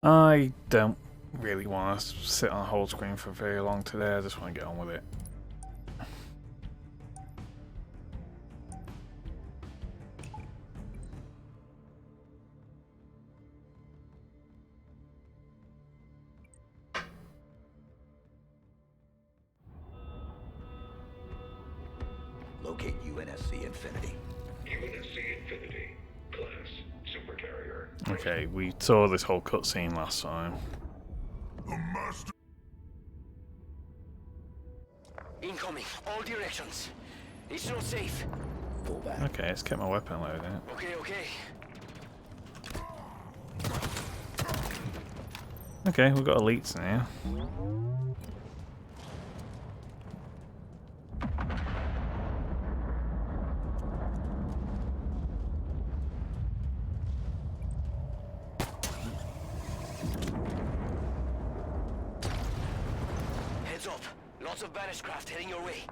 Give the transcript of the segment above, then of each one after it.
I don't really want to sit on a whole screen for very long today. I just want to get on with it. Locate UNSC Infinity. UNSC Infinity. Class. Supercarrier. Okay, we saw this whole cutscene last time. The master. Incoming, all directions. It's not safe. Pull back. Okay, let's get my weapon loaded. Okay. Okay, we've got elites now. Heads up. Lots of banished craft heading your way.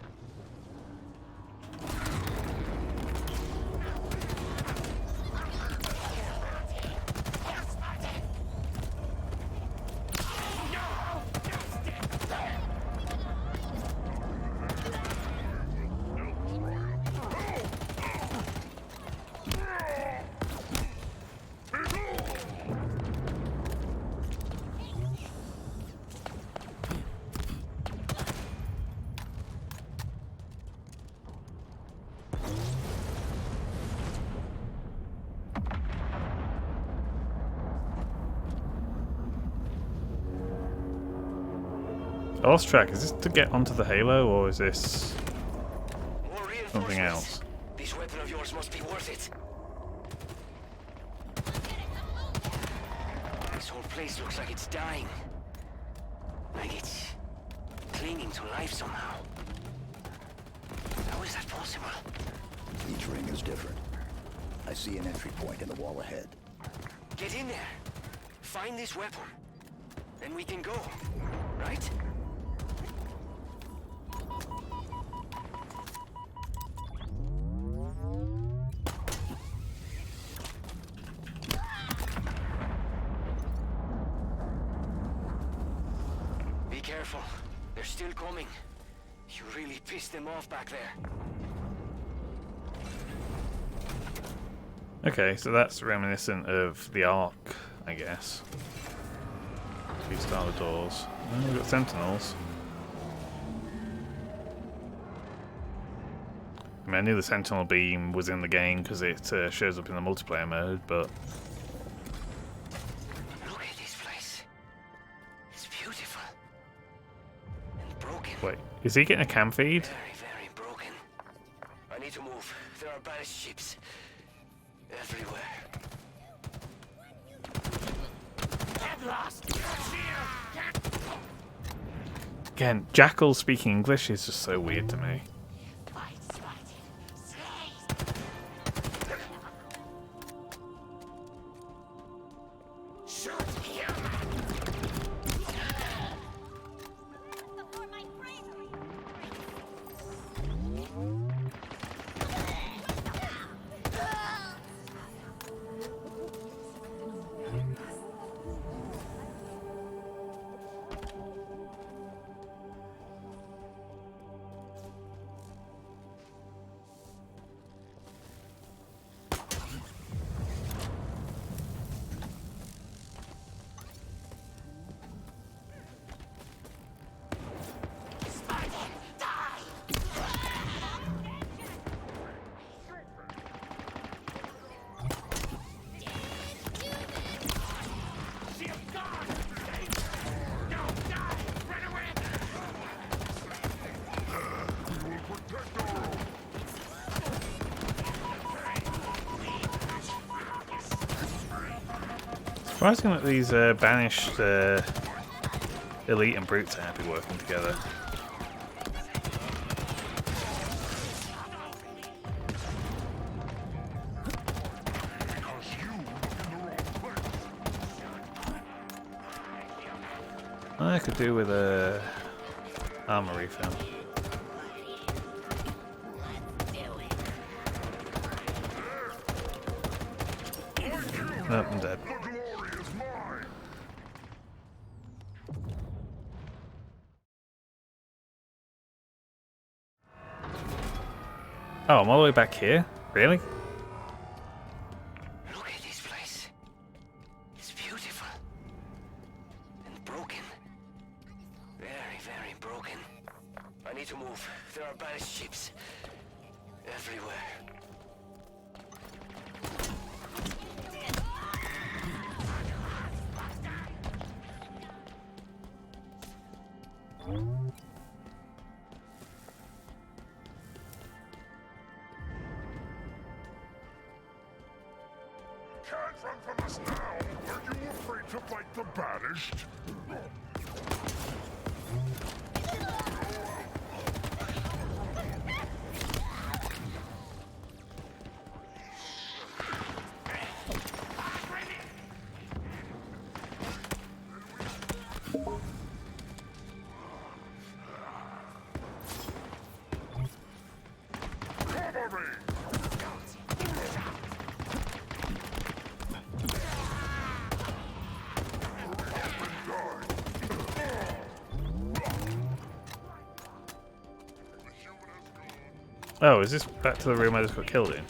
I lost track. Is this to get onto the Halo, or is this More something reinforcements. else? This weapon of yours must be worth it. This whole place looks like it's dying. Like it's clinging to life somehow. How is that possible? Each ring is different. I see an entry point in the wall ahead. Get in there. Find this weapon. Then we can go. Right? Be careful. They're still coming. You really pissed them off back there. Okay, so that's reminiscent of the Ark, I guess. These are the doors. Oh, we've got sentinels. I mean, I knew the sentinel beam was in the game because it shows up in the multiplayer mode, but Look at this place. It's beautiful. And broken. wait, is he getting a cam feed? Very broken. I need to move. There are banished ships. Everywhere. Get lost! Again, Jackal speaking English is just so weird to me. Surprising that these banished elite and brutes are happy working together. I could do with a armor refill. Nope, I'm dead. The glory is mine. Oh, I'm all the way back here? Really? Look at this place. It's beautiful. And broken. Very, very broken. I need to move. There are banished ships everywhere. Can't run from us now! Are you afraid to fight the banished? Cover me! Oh, is this back to the room I just got killed in?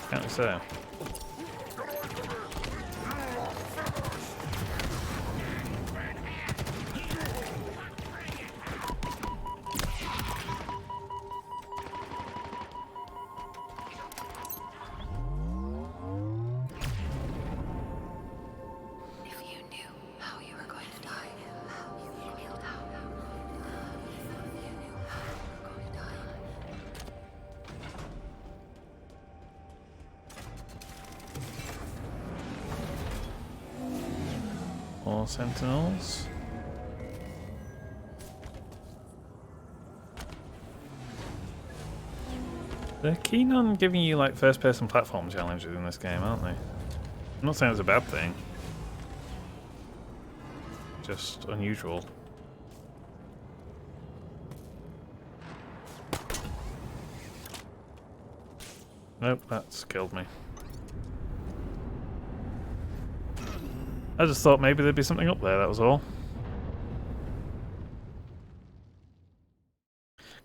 Apparently so. If you knew how you were going to die, how you would feel now. If you knew how you were going to die. More sentinels. They're keen on giving you like first-person platform challenges in this game, aren't they? I'm not saying it's a bad thing. Just unusual. Nope, that's killed me. I just thought maybe there'd be something up there, that was all.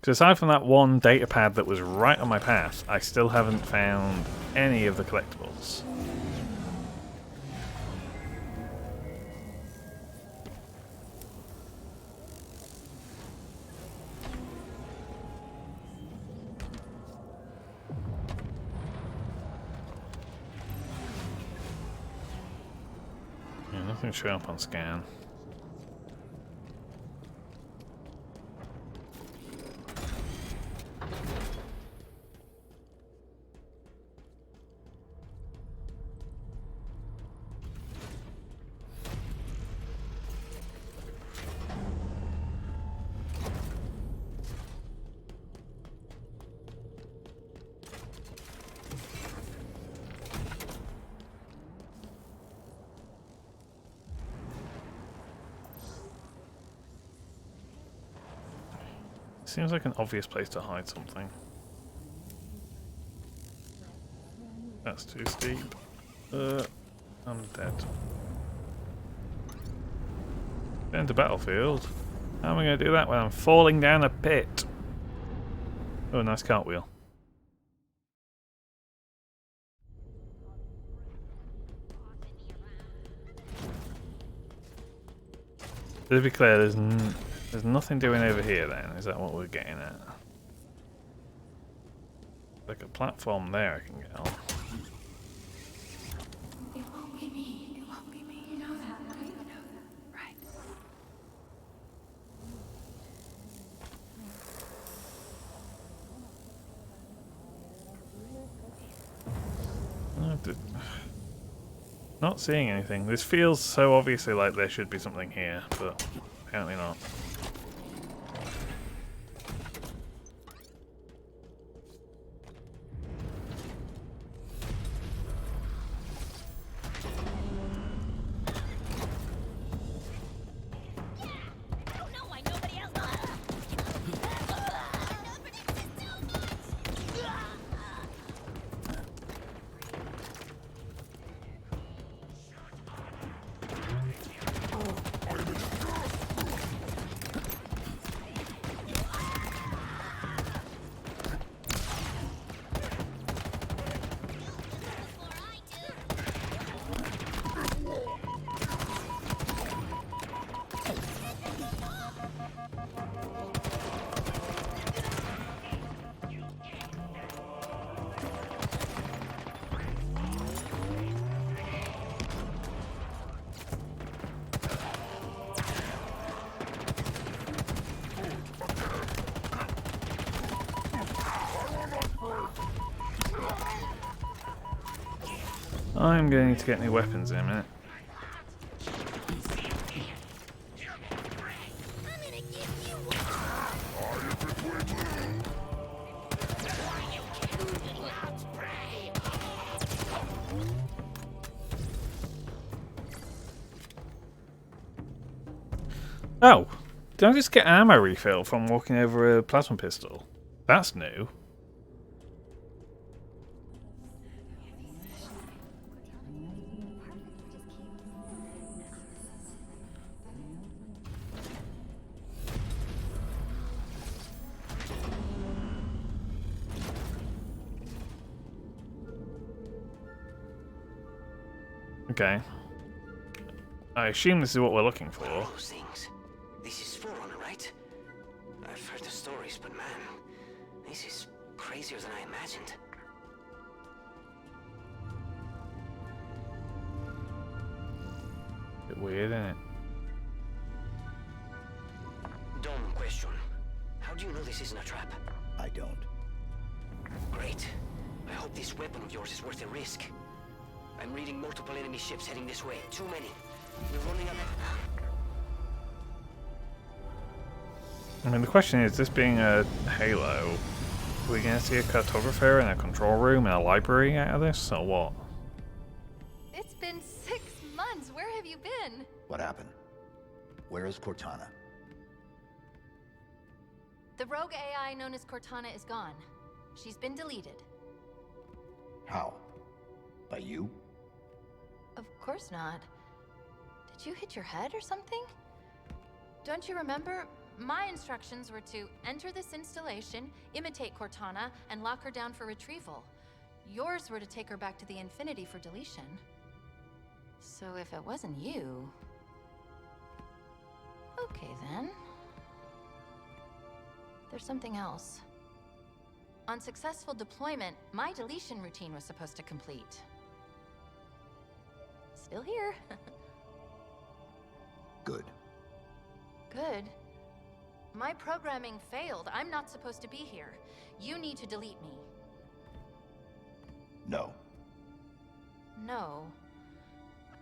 Because aside from that one data pad that was right on my path, I still haven't found any of the collectibles. Yeah, nothing showing up on scan. Seems like an obvious place to hide something. That's too steep. I'm dead. Get into battlefield. How am I going to do that when I'm falling down a pit? Oh, nice cartwheel. To be clear, there's nothing doing over here then, is that what we're getting at? Like a platform there I can get on. It won't be me. It won't be me. You know that, right? You know that, right? Not seeing anything. This feels so obviously like there should be something here, but apparently not. I'm going to get new weapons in a minute. Oh, did I just get ammo refill from walking over a plasma pistol? That's new. Okay. I assume this is what we're looking for. Those things. This is Forerunner, right? I've heard the stories, but man, this is crazier than I imagined. Bit weird, isn't it? Dumb question. How do you know this isn't a trap? I don't. Great. I hope this weapon of yours is worth the risk. I'm reading multiple enemy ships heading this way. Too many. We're running out of... I mean, the question is, this being a Halo, are we going to see a cartographer in a control room in a library out of this, or what? It's been 6 months. Where have you been? What happened? Where is Cortana? The rogue AI known as Cortana is gone. She's been deleted. How? By you? Of course not. Did you hit your head or something? Don't you remember? My instructions were to enter this installation, imitate Cortana, and lock her down for retrieval. Yours were to take her back to the Infinity for deletion. So if it wasn't you... Okay then. There's something else. On successful deployment, my deletion routine was supposed to complete. Still here. Good. Good. My programming failed. I'm not supposed to be here. You need to delete me. No. No.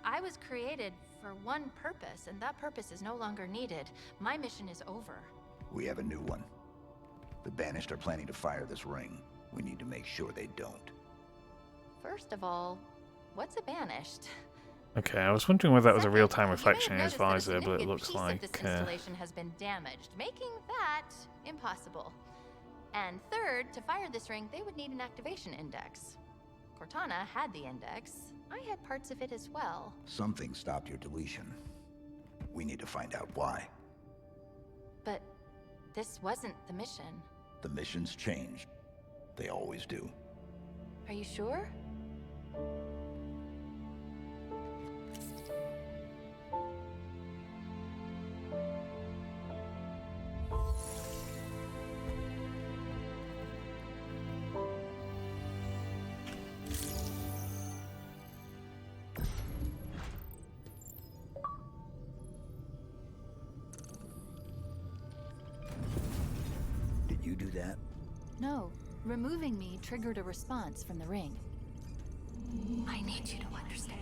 I was created for one purpose, and that purpose is no longer needed. My mission is over. We have a new one. The Banished are planning to fire this ring. We need to make sure they don't. First of all, what's a banished? Okay, I was wondering whether that was a Second, real-time you may reflection in have his noticed that a visor, but it significant looks piece like... of this installation has been damaged, making that impossible. And third, to fire this ring, they would need an activation index. Cortana had the index. I had parts of it as well. Something stopped your deletion. We need to find out why. But this wasn't the mission. The missions change. They always do. Are you sure? Did you do that? No. Removing me triggered a response from the ring. I need you to understand.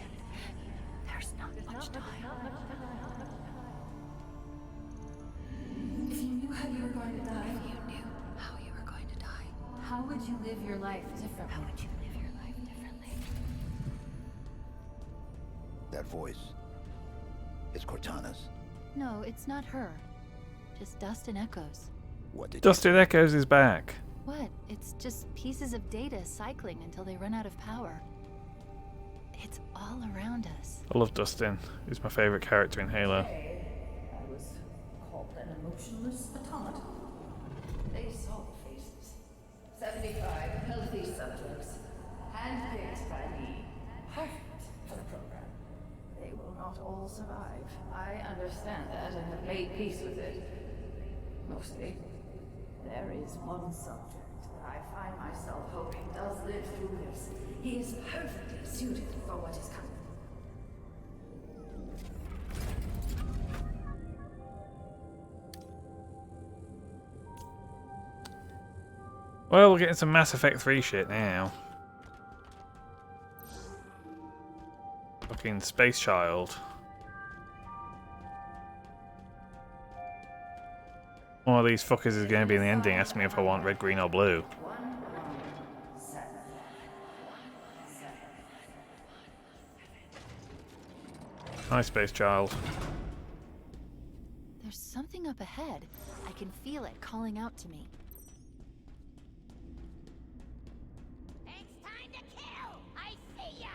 There's not much time. If you knew how you were going to die, If you knew how you were going to die, how would you live your life differently? how would you live your life differently? That voice. It's Cortana's. No, it's not her. Just dust and echoes. What did Dusted Echoes is back. What? It's just pieces of data cycling until they run out of power. It's all around us. I love Dustin. He's my favourite character in Halo. I was called an emotionless automaton. They saw the faces. 75 healthy subjects, handpicked by me, perfect for the program. They will not all survive. I understand that and have made peace with it. Mostly. There is one subject that I find myself hoping does live through this. He is perfectly suited for what is coming. Well, we're getting some Mass Effect 3 shit now. Fucking space child. One of these fuckers is going to be in the ending asking me if I want red, green, or blue. 117. Hi, space child. There's something up ahead. I can feel it calling out to me. It's time to kill! I see ya!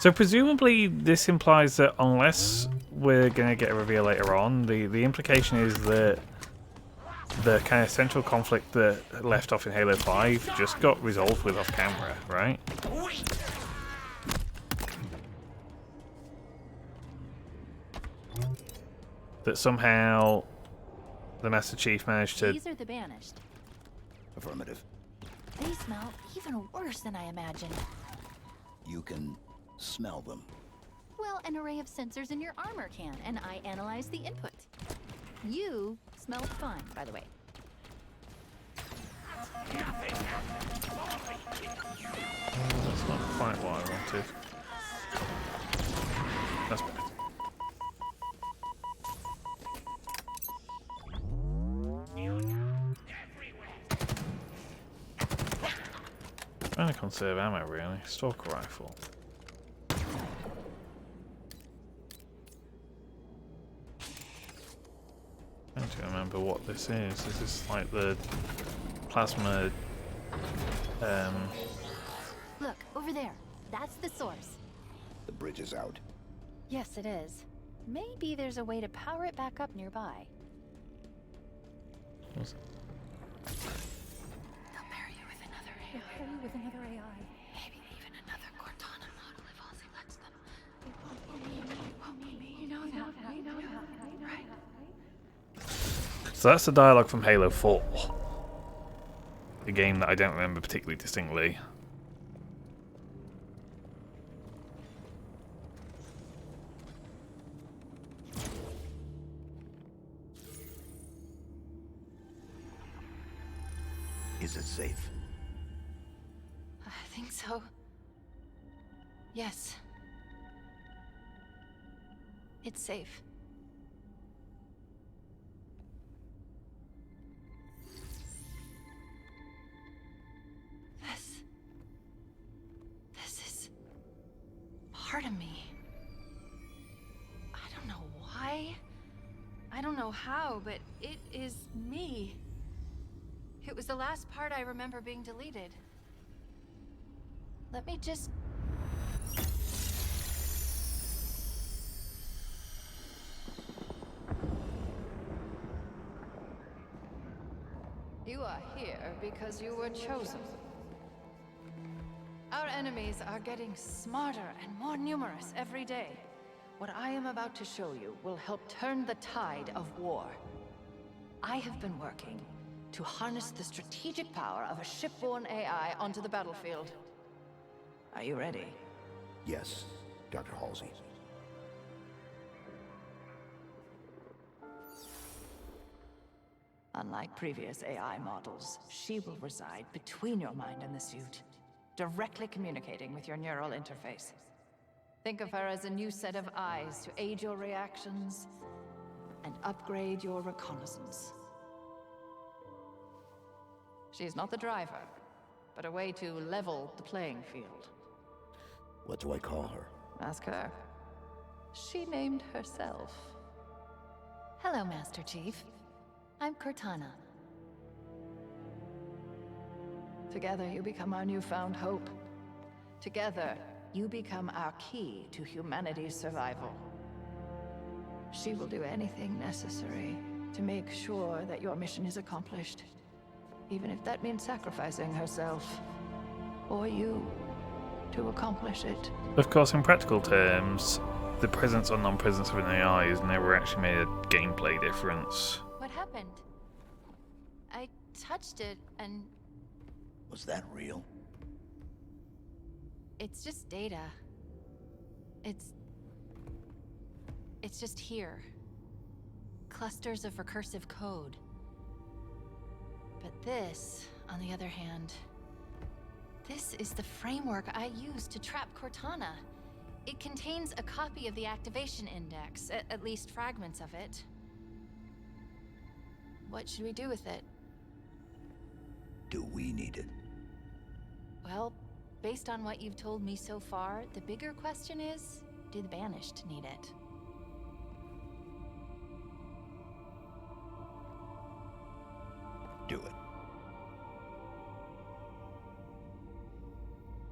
So presumably this implies that unless we're going to get a reveal later on, the implication is that the kind of central conflict that left off in Halo 5 just got resolved with off camera, right? That somehow the Master Chief managed to... These are the banished. Affirmative. They smell even worse than I imagined. You can smell them. Well, an array of sensors in your armor can, and I analyze the input. You smell fine, by the way. That's not quite what I wanted. That's better. Trying to conserve ammo, really. Stalker rifle. I don't remember what this is. Is this like the plasma? Look, over there. That's the source. The bridge is out. Yes, it is. Maybe there's a way to power it back up nearby. What's it? They'll pair you with another AI. They'll pair you with another AI. Maybe even another Cortana model if Halsey lets them. It won't be me. You know that, right? So that's the dialogue from Halo 4. A game that I don't remember particularly distinctly. Is it safe? I think so. Yes. It's safe. This is part of me. I don't know why. I don't know how, but it is me. It was the last part I remember being deleted. Let me just... You are here because you were chosen. Our enemies are getting smarter and more numerous every day. What I am about to show you will help turn the tide of war. I have been working to harness the strategic power of a shipborne AI onto the battlefield. Are you ready? Yes, Dr. Halsey. Unlike previous AI models, she will reside between your mind and the suit, directly communicating with your neural interface. Think of her as a new set of eyes to aid your reactions and upgrade your reconnaissance. She is not the driver, but a way to level the playing field. What do I call her? Ask her. She named herself. Hello, Master Chief. I'm Cortana. Together, you become our newfound hope. Together, you become our key to humanity's survival. She will do anything necessary to make sure that your mission is accomplished, even if that means sacrificing herself, or you, to accomplish it. Of course, in practical terms, the presence or non-presence of an AI has never actually made a gameplay difference. What happened? I touched it and Was that real? it's just data. It's just here. Clusters of recursive code. But this, on the other hand, This is the framework I used to trap Cortana. It contains a copy of the activation index, at least fragments of it. What should we do with it? Do we need it? Well, based on what you've told me so far, the bigger question is, do the Banished need it? Do it.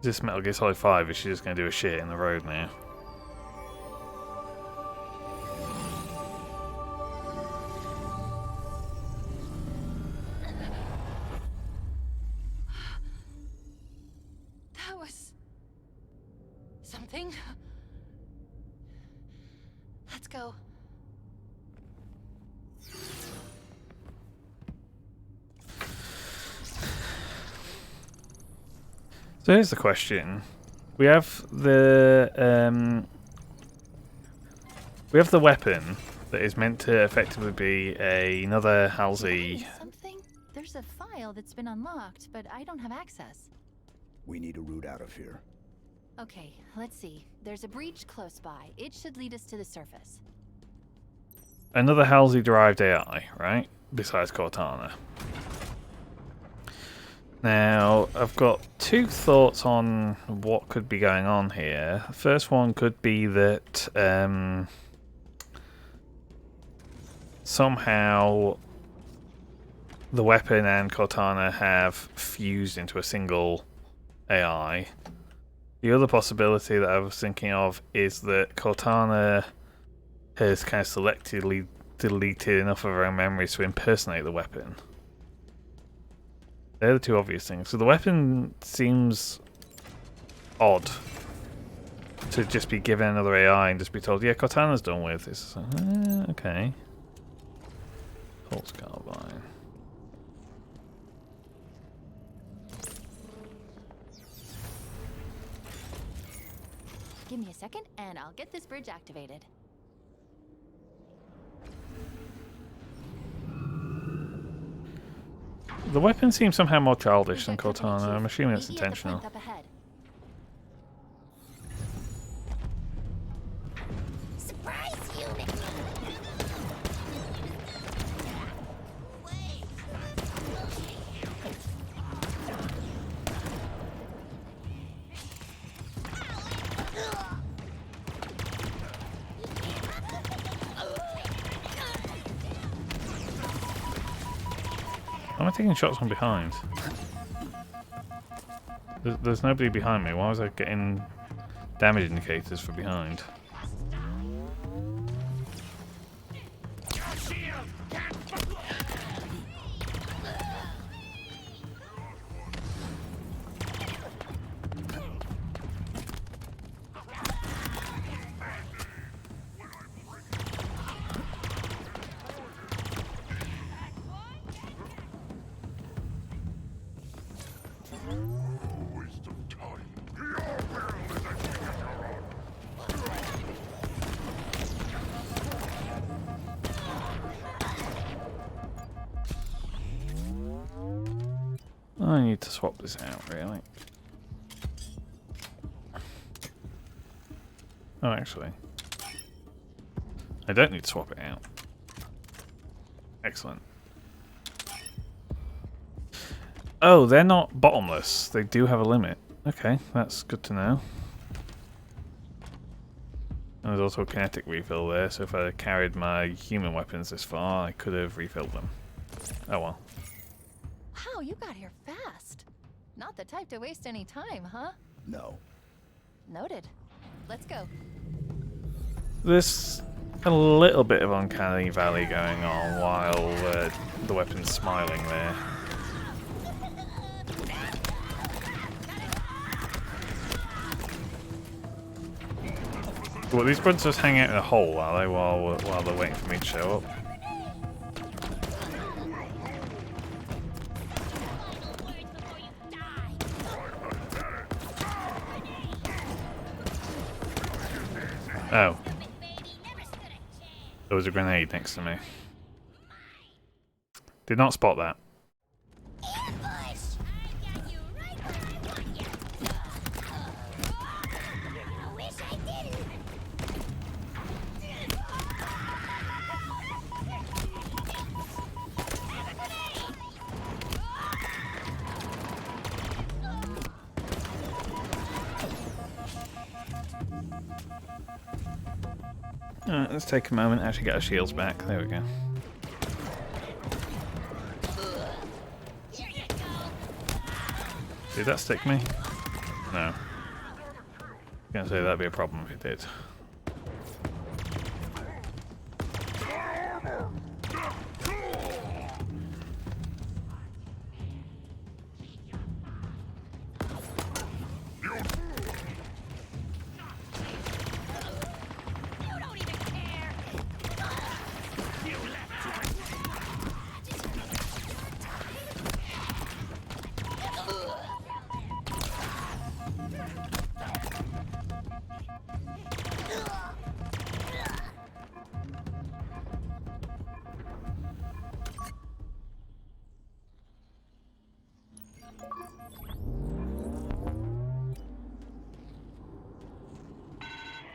This Metal Gear Solid 5, is she just going to do a shit in the road now? That was... something? Let's go. So here's the question: we have the weapon that is meant to effectively be another Halsey. Something? There's a file that's been unlocked, but I don't have access. We need a route out of here. Okay, let's see. There's a breach close by. It should lead us to the surface. Another Halsey-derived AI, right? Besides Cortana. Now, I've got two thoughts on what could be going on here. The first one could be that somehow the weapon and Cortana have fused into a single AI. The other possibility that I was thinking of is that Cortana has kind of selectively deleted enough of her own memories to impersonate the weapon. They're the two obvious things. So the weapon seems odd to just be given another AI and just be told, yeah, Cortana's done with. It's like, okay. Pulse carbine. Give me a second, and I'll get this bridge activated. The weapon seems somehow more childish than Cortana. I'm assuming it's intentional. Surprise you! Why am I taking shots from behind? There's nobody behind me. Why was I getting damage indicators from behind? Waste of time. Your will is a chicken. I need to swap this out, really. Oh, actually. I don't need to swap it out. Excellent. Oh, they're not bottomless. They do have a limit. Okay, that's good to know. And there's also a kinetic refill there, so if I carried my human weapons this far, I could have refilled them. Oh well. Wow, you got here fast. Not the type to waste any time, huh? No. Noted. Let's go. There's a little bit of uncanny valley going on while the weapon's smiling there. Well, these buds just hang out in a hole, are they, while they're waiting for me to show up? Oh. There was a grenade next to me. Did not spot that. Ambush! I got you right where I want you. Alright, let's take a moment and actually get our shields back. There we go. Did that stick me? No. I was gonna say that'd be a problem if it did.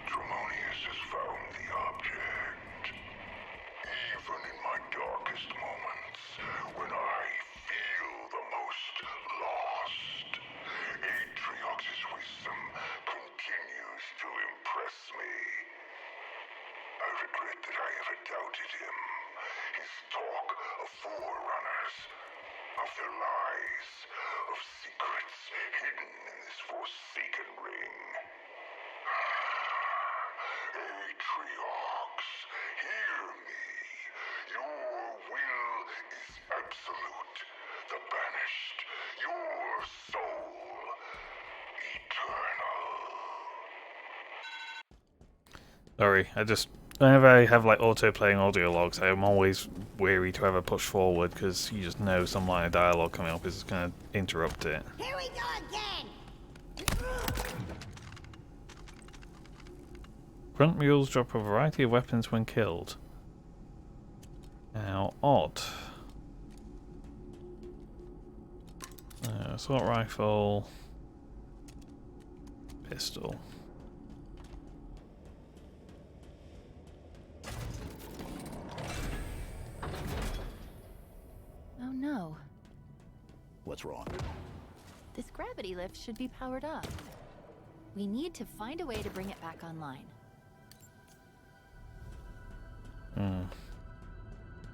Tremonius has found the object. Even in my darkest moments, when I feel the most lost, Atriox's wisdom continues to impress me. I regret that I ever doubted him. His talk of forerunners, of their lies, of secrets hidden in this forsaken ring. Atriox, hear me. Your will is absolute. The banished. Your soul, eternal. Sorry, whenever I have like auto-playing audio logs, I'm always weary to ever push forward because you just know some line of dialogue coming up is going to interrupt it. Here we go again! Grunt mules drop a variety of weapons when killed. Now, odd. Assault rifle. Pistol. Oh no. What's wrong? This gravity lift should be powered up. We need to find a way to bring it back online.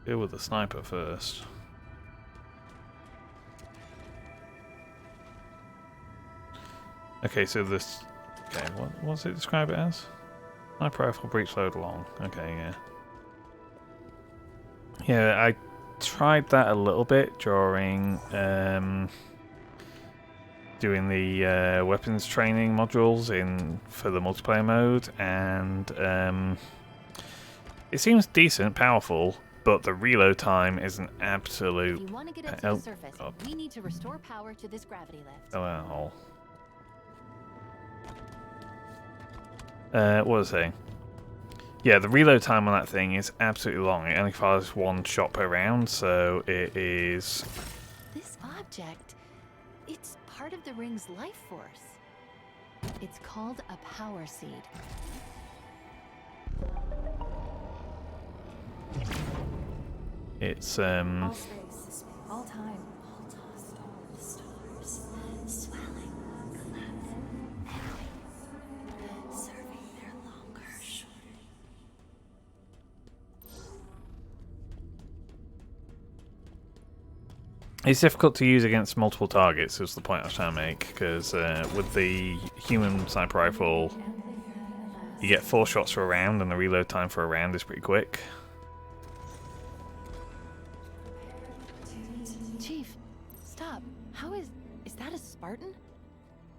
Deal with the sniper first. Okay, so this... Okay, what does it describe it as? Sniper rifle breech load long. Okay, yeah. Yeah, I tried that a little bit during doing the weapons training modules for the multiplayer mode, and it seems decent, powerful, but the reload time is an absolute... If you want to get it to the surface, we need to restore power to this gravity lift. Oh, what was I saying? Yeah, the reload time on that thing is absolutely long. It only fires one shot per round, so it is... This object, it's part of the ring's life force. It's called a power seed. It's, All space, all time. All stars, swelling, collapsing, echoing, serving their longer, shorter. It's difficult to use against multiple targets, is the point I was trying to make, because with the human sniper rifle, you get 4 shots for a round, and the reload time for a round is pretty quick. Chief, stop. How is that a Spartan?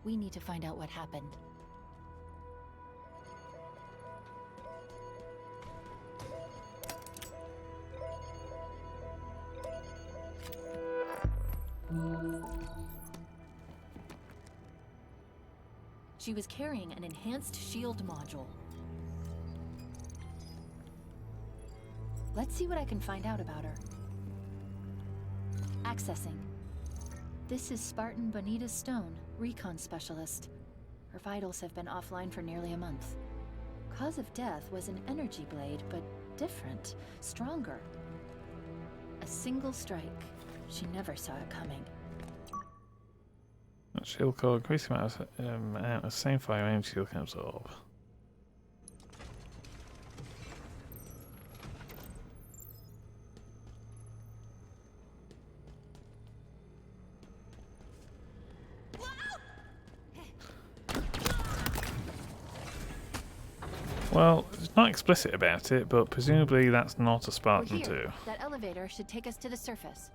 We need to find out what happened. She was carrying an enhanced shield module. Let's see what I can find out about her. Accessing. This is Spartan Bonita Stone, recon specialist. Her vitals have been offline for nearly a month. Cause of death was an energy blade, but different, stronger. A single strike. She never saw it coming. Shield core, increase the amount of same fire aim shield can absorb. Well, it's not explicit about it, but presumably that's not a We're Spartan here. 2. That elevator should take us to the surface.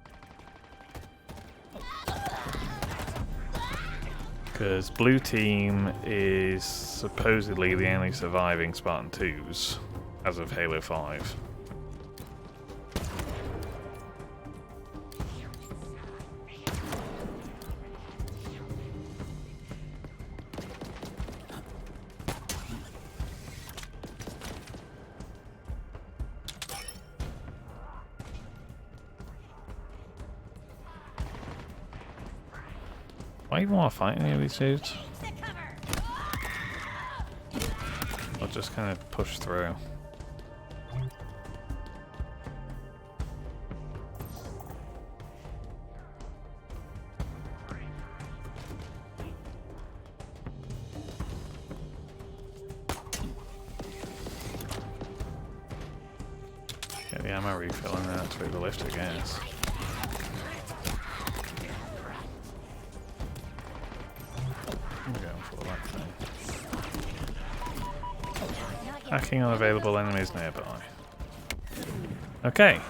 Because Blue Team is supposedly the only surviving Spartan 2s as of Halo 5. Why even want to fight any of these dudes? I'll just kind of push through. Get the ammo refill and then activate the lift, I guess. I'm going for that thing. Hacking unavailable enemies nearby. Okay.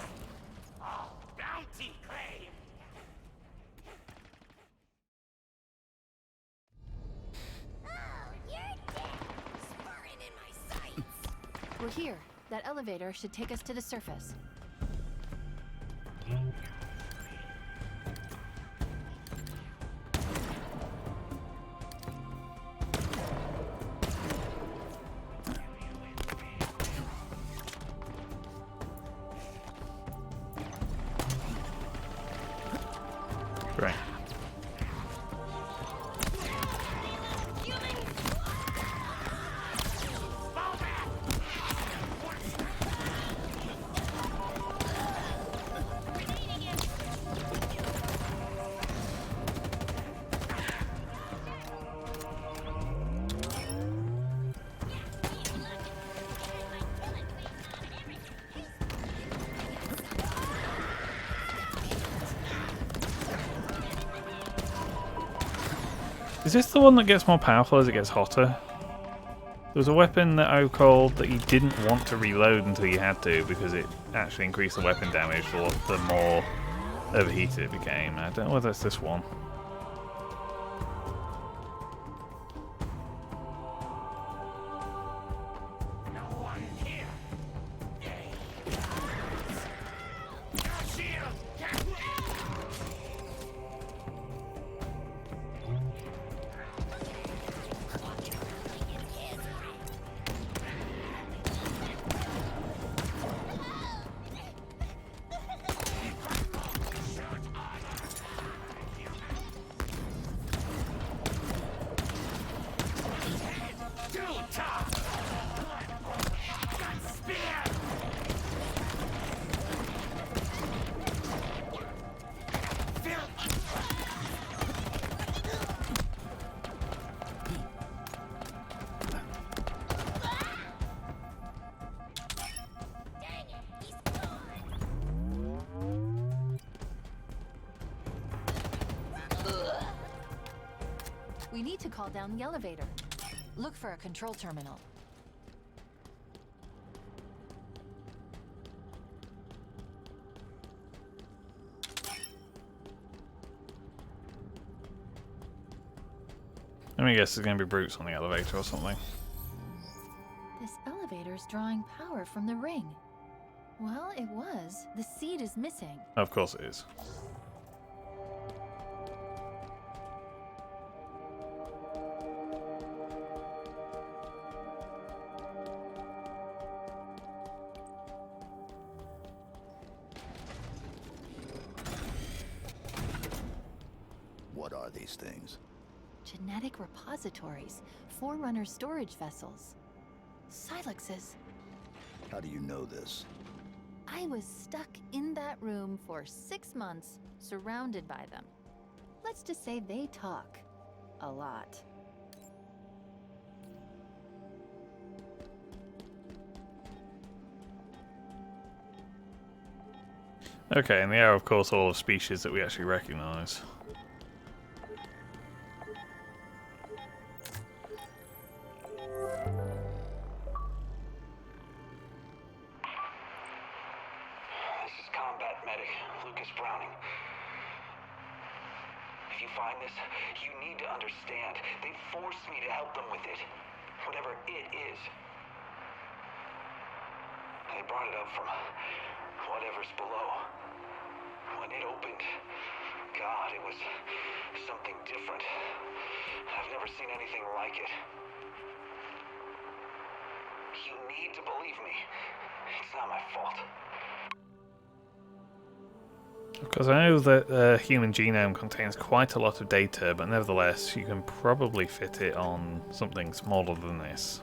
We're here. That elevator should take us to the surface. Great. Is this the one that gets more powerful as it gets hotter? There was a weapon that I called that you didn't want to reload until you had to because it actually increased the weapon damage the more overheated it became. I don't know whether it's this one. We need to call down the elevator. Look for a control terminal. Let me guess there's going to be brutes on the elevator or something. This elevator's drawing power from the ring. Well, it was. The seed is missing. Of course it is. What are these things? Genetic repositories. Forerunner storage vessels. Silexes. How do you know this? I was stuck in that room for 6 months, surrounded by them. Let's just say they talk. A lot. Okay, and they are, of course, all of species that we actually recognize. find this? You need to understand. They forced me to help them with it. Whatever it is. They brought it up from whatever's below. When it opened, God, it was something different. I've never seen anything like it. You need to believe me. It's not my fault. Because I know that the human genome contains quite a lot of data, but nevertheless, you can probably fit it on something smaller than this.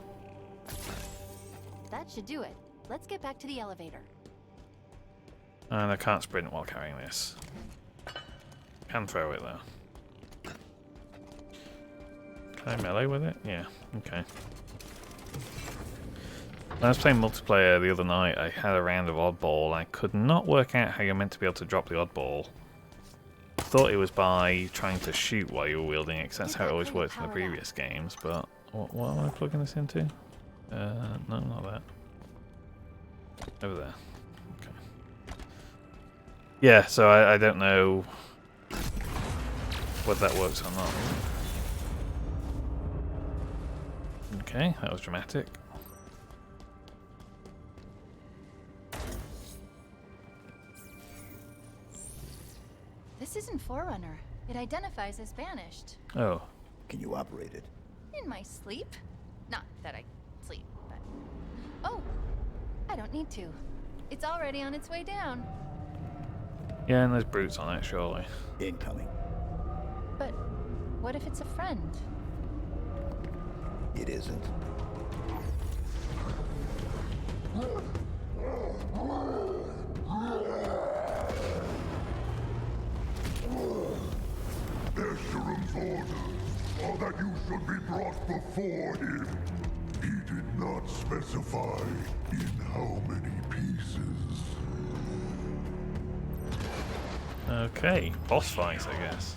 That should do it. Let's get back to the elevator. And I can't sprint while carrying this. Can throw it though. Can I melee with it? Yeah, okay. When I was playing multiplayer the other night, I had a round of oddball. I could not work out how you're meant to be able to drop the oddball. I thought it was by trying to shoot while you were wielding it, because that's how it always worked in the previous games, but what am I plugging this into? No, not that. Over there. Okay. Yeah, so I don't know whether that works or not. Okay, that was dramatic. This isn't Forerunner. It identifies as banished. Oh. Can you operate it? In my sleep? Not that I sleep, but... Oh! I don't need to. It's already on its way down. Yeah, and there's brutes on it, surely. Incoming. But what if it's a friend? It isn't. Escherum's orders are that you should be brought before him. He did not specify in how many pieces. Okay, boss fights, I guess.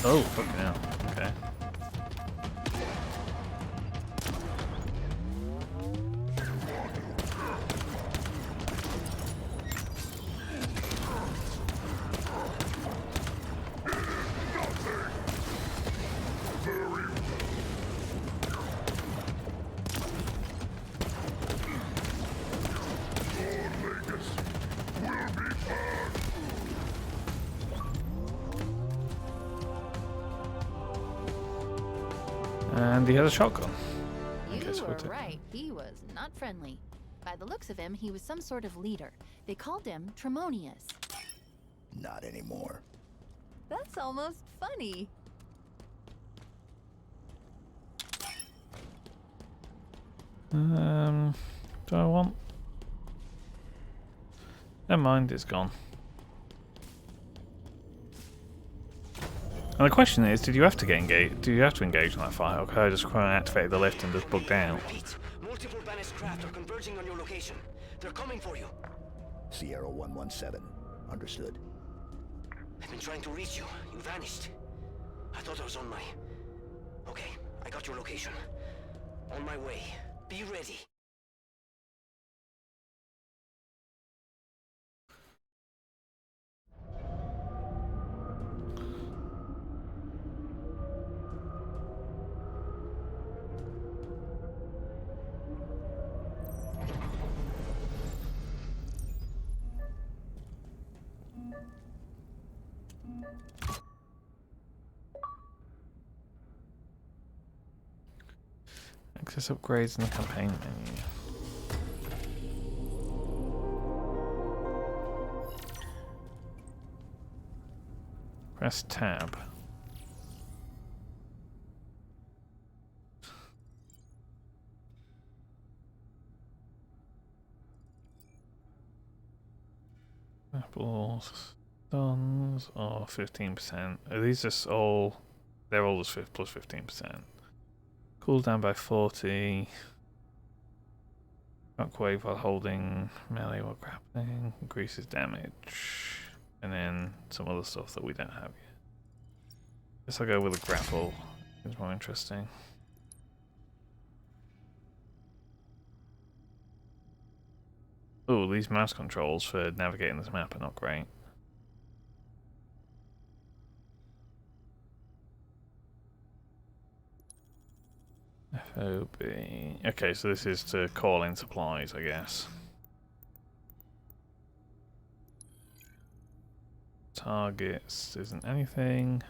Oh, fucking hell. Okay. And he has a shotgun. You were right. He was not friendly. By the looks of him, he was some sort of leader. They called him Tremonius. Not anymore. That's almost funny. Do I want? Never mind, it's gone. And the question is, did you have to get engaged? Do you have to engage on that fight, or could I just try and activate the lift and just bug down? Repeat. Multiple banished craft are converging on your location. They're coming for you. Sierra 117. Understood. I've been trying to reach you. You vanished. I thought I was on my... Okay, I got your location. On my way. Be ready. Access upgrades in the campaign menu. Press tab. Apples, stuns, or 15%. Are these just all? They're all just plus 15%. Cools down by 40. Shockwave while holding melee while grappling. Increases damage. And then some other stuff that we don't have yet. Guess I'll go with a grapple. It's more interesting. Oh, these mouse controls for navigating this map are not great. FOB. Okay, so this is to call in supplies, I guess. Targets isn't anything.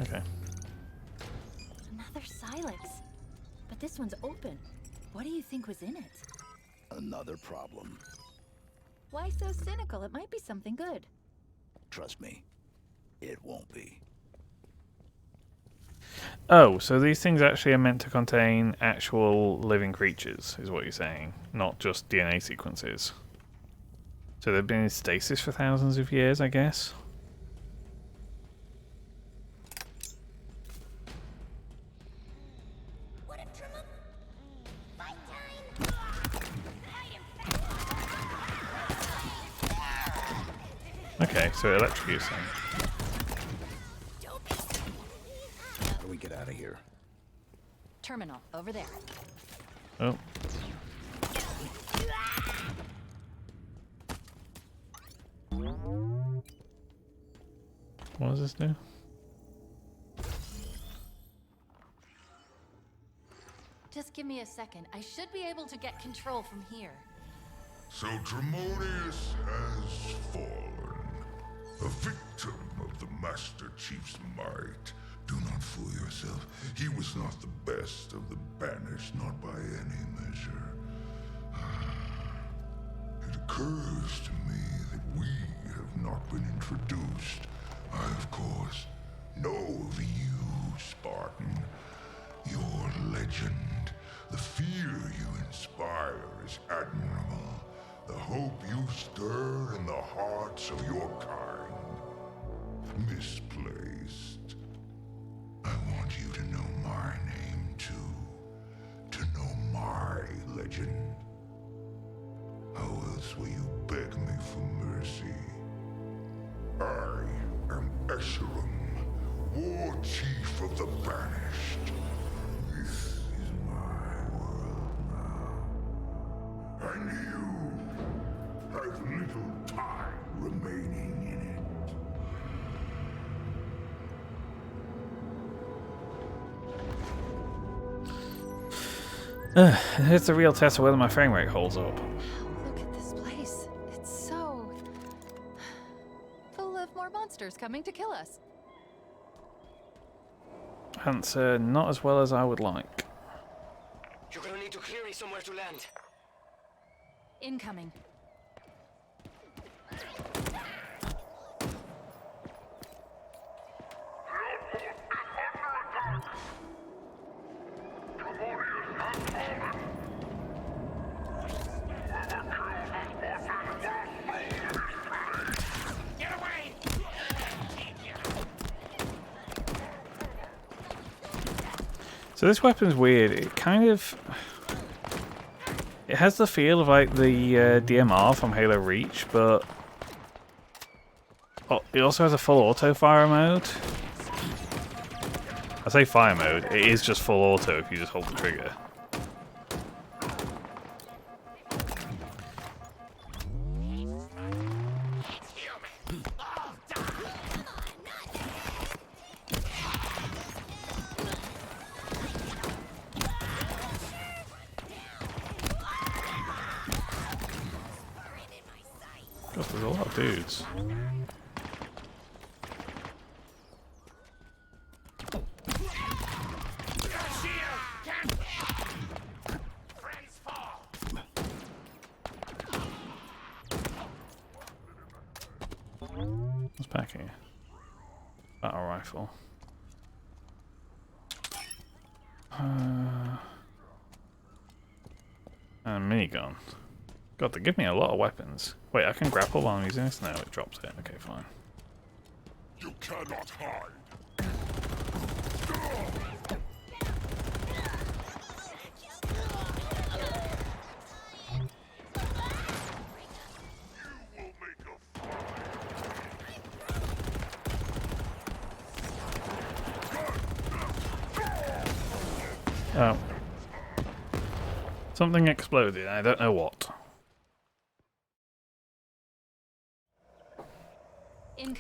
Okay. Another Silex. But this one's open. What do you think was in it? Another problem. Why so cynical? It might be something good. Trust me, it won't be. Oh, so these things actually are meant to contain actual living creatures, is what you're saying, not just DNA sequences. So they've been in stasis for thousands of years, I guess? Okay, so it electrocutes them. How do we get out of here? Terminal, over there. Oh. What does this do? Just give me a second. I should be able to get control from here. So Tremonius has fallen, a victim of the Master Chief's might. Do not fool yourself. He was not the best of the banished, not by any measure. It occurs to me that we have not been introduced. I, of course, know of you, Spartan. Your legend, the fear you inspire is admirable. The hope you stir in the hearts of your kind. Misplaced. I want you to know my name too. To know my legend. How else will you beg me for mercy? I am Escharum, War Chief of the Banished. This is my world now. And you have little time remaining in it. It's the real test of whether my frame rate holds up. Look at this place. It's so full of more monsters coming to kill us. Answer, not as well as I would like. You're gonna need to clear me somewhere to land. Incoming. So this weapon's weird. It kind of... It has the feel of like the DMR from Halo Reach, but... Oh, it also has a full auto fire mode. I say fire mode, it is just full auto if you just hold the trigger. God, there's a lot of dudes. What's back here? Battle rifle. And a minigun. God, they give me a lot of weapons. Wait, I can grapple while I'm using this? No, it drops it. Okay, fine. You cannot hide. You will make Oh. Something exploded. I don't know what.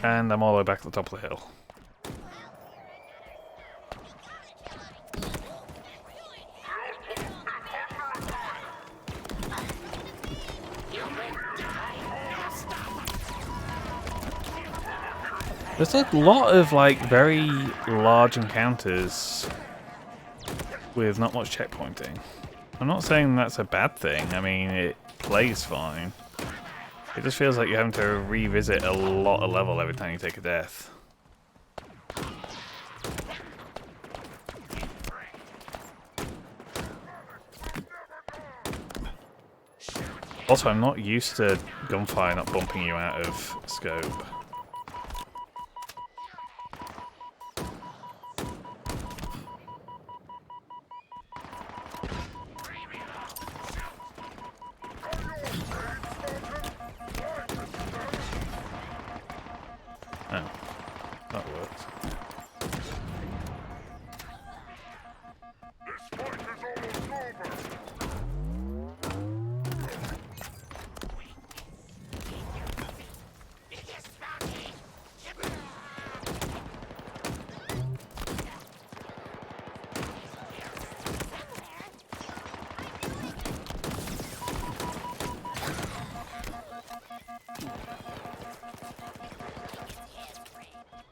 And I'm all the way back at the top of the hill. There's a lot of like very large encounters with not much checkpointing. I'm not saying that's a bad thing. I mean, it plays fine. It just feels like you're having to revisit a lot of level every time you take a death. Also, I'm not used to gunfire not bumping you out of scope. Oh, that works.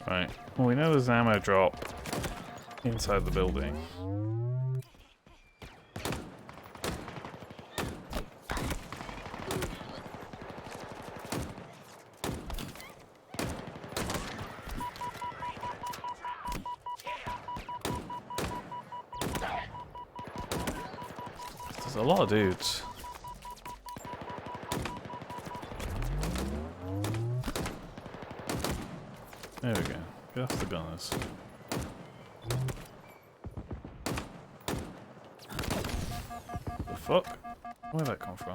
Right, well, we know there's an ammo drop inside the building. There's a lot of dudes. There we go. Get off the gunners. The fuck? Where'd that come from?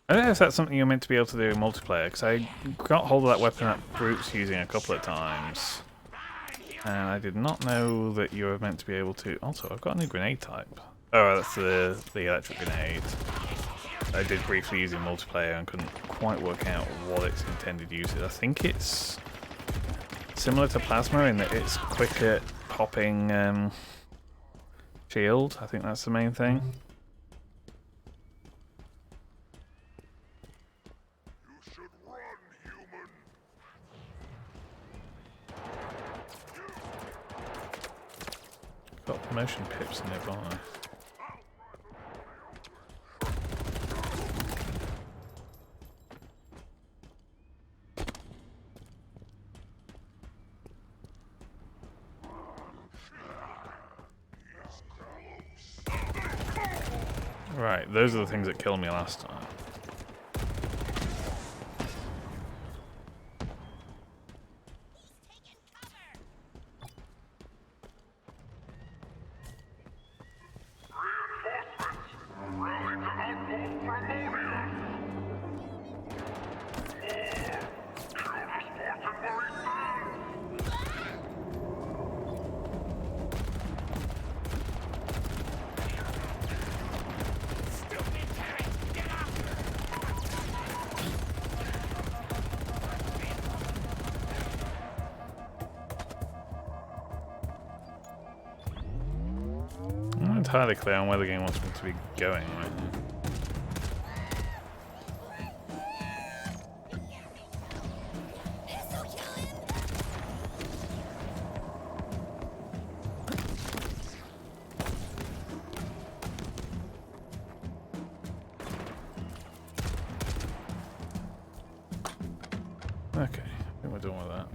I don't know if that's something you're meant to be able to do in multiplayer, because I got hold of that weapon that Brute's using a couple of times. And I did not know that you were meant to be able to... Also, I've got a new grenade type. Oh, that's the electric grenade. I did briefly use in multiplayer and couldn't quite work out what its intended use is. I think it's similar to plasma in that it's quick at popping shield. I think that's the main thing. You should run, human. Got motion pips nearby. Right, those are the things that killed me last time. I'm not entirely clear on where the game wants me to be going right now. Okay, I think we're done with that.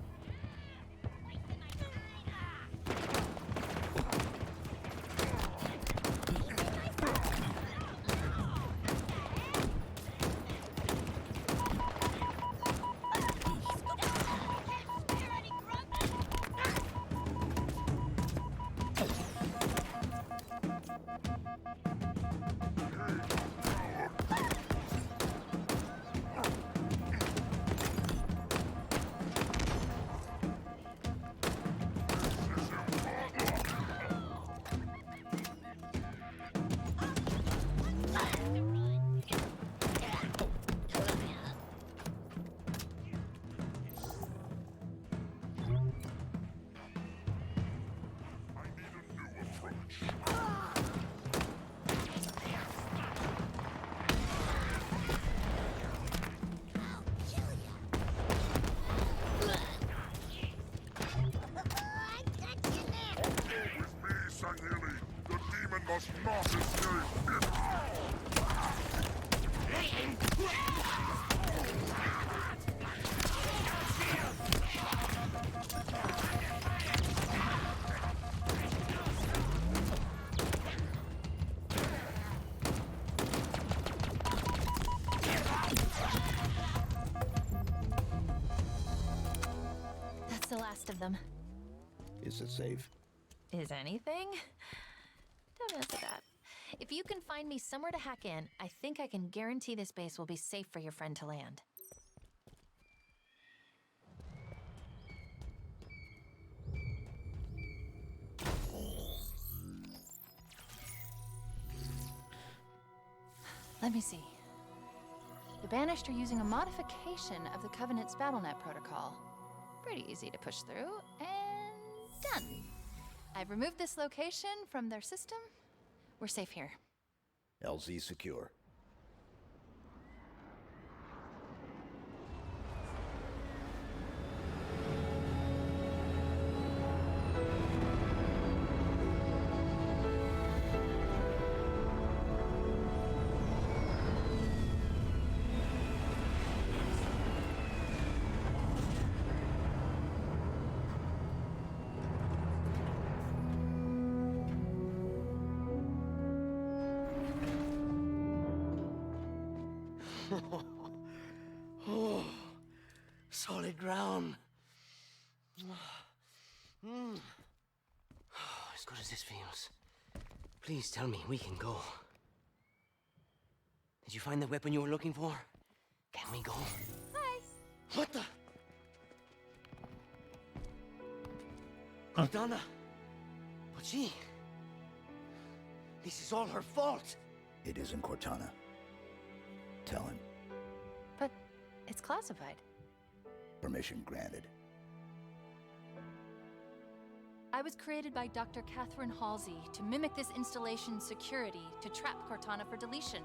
must not escape! That's the last of them. Is it safe? Is anything? Don't answer that. If you can find me somewhere to hack in, I think I can guarantee this base will be safe for your friend to land. Let me see. The Banished are using a modification of the Covenant's BattleNet protocol. Pretty easy to push through, and done. I've removed this location from their system. We're safe here. LZ secure. Oh, solid ground. As good as this feels. Please tell me we can go. Did you find the weapon you were looking for? Can we go? Hi. What the? Cortana. But she... This is all her fault. It isn't Cortana. Tell him. But it's classified. Permission granted. I was created by Dr. Catherine Halsey to mimic this installation's security to trap Cortana for deletion.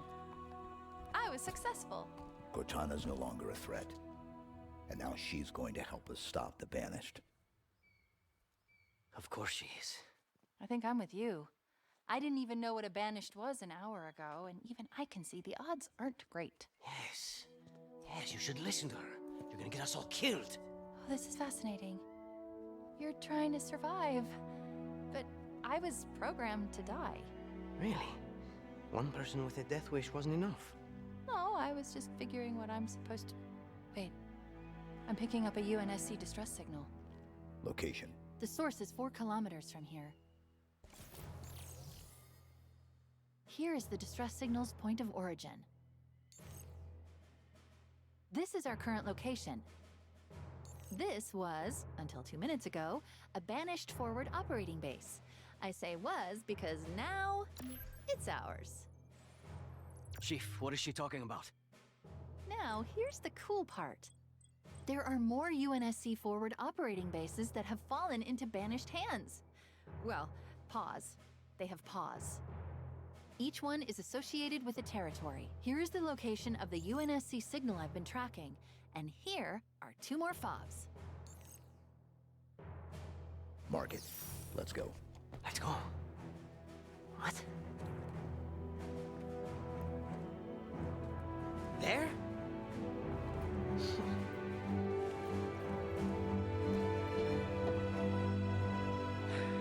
I was successful. Cortana's no longer a threat. And now she's going to help us stop the Banished. Of course she is. I think I'm with you. I didn't even know what a Banished was an hour ago, and even I can see the odds aren't great. Yes. Yes, you should listen to her. You're gonna get us all killed. Oh, this is fascinating. You're trying to survive, but I was programmed to die. Really? One person with a death wish wasn't enough. No, I was just figuring what I'm supposed to... Wait. I'm picking up a UNSC distress signal. Location. The source is 4 kilometers from here. Here is the distress signal's point of origin. This is our current location. This was, until 2 minutes ago, a Banished forward operating base. I say was because now it's ours. Chief, what is she talking about? Now, here's the cool part. There are more UNSC forward operating bases that have fallen into Banished hands. Well, pause. They have paws. Each one is associated with a territory. Here is the location of the UNSC signal I've been tracking, and here are 2 more fobs. Mark it. Let's go. Let's go. What? There?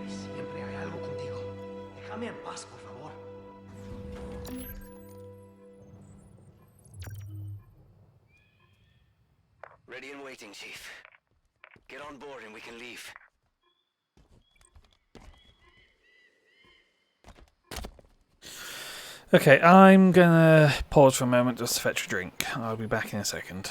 Siempre hay algo contigo. Déjame en paz, por favor. Ready and waiting, Chief. Get on board and we can leave. Okay, I'm gonna pause for a moment just to fetch a drink. I'll be back in a second.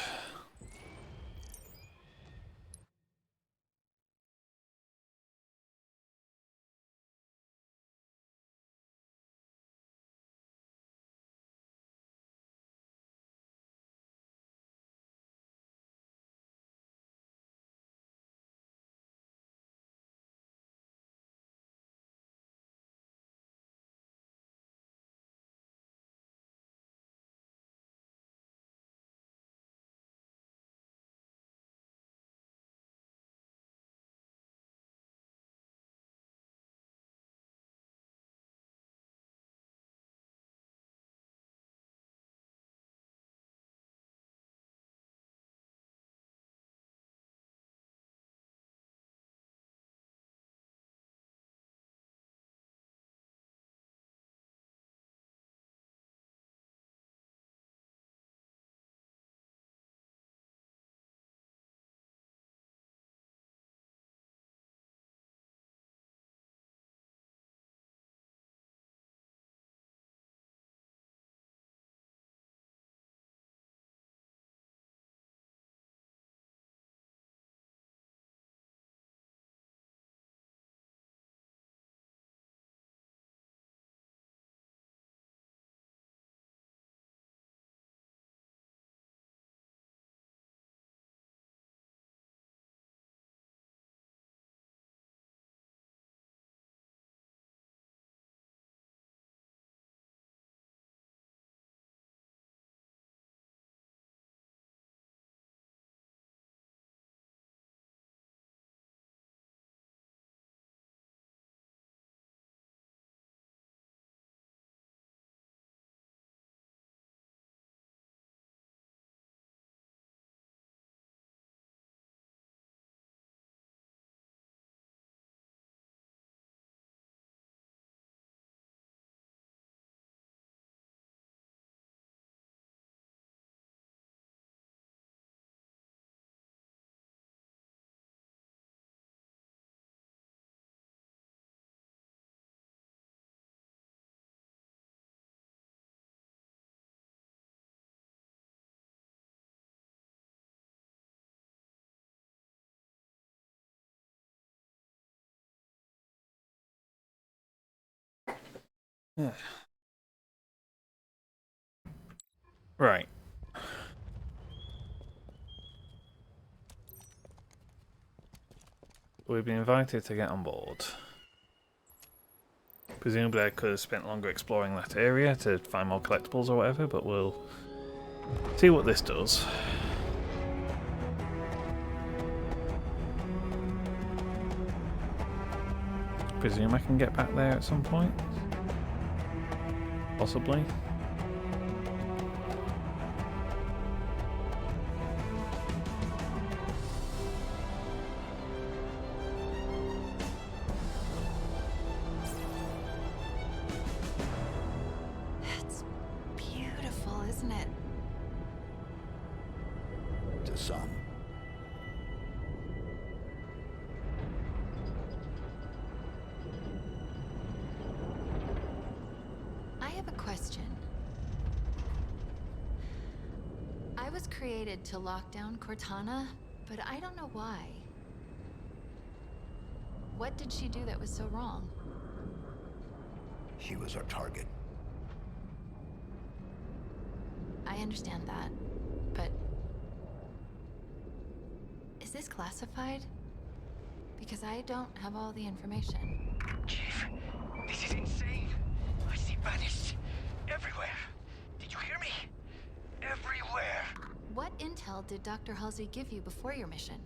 Right. We've been invited to get on board. Presumably I could have spent longer exploring that area to find more collectibles or whatever, but we'll see what this does. Presume I can get back there at some point? Possibly. It's beautiful, isn't it? To some. I have a question. I was created to lock down Cortana, but I don't know why. What did she do that was so wrong? She was our target. I understand that, but... is this classified? Because I don't have all the information. Chief, this is insane. I see banished everywhere. Did you hear me? Everywhere. What intel did Dr. Halsey give you before your mission?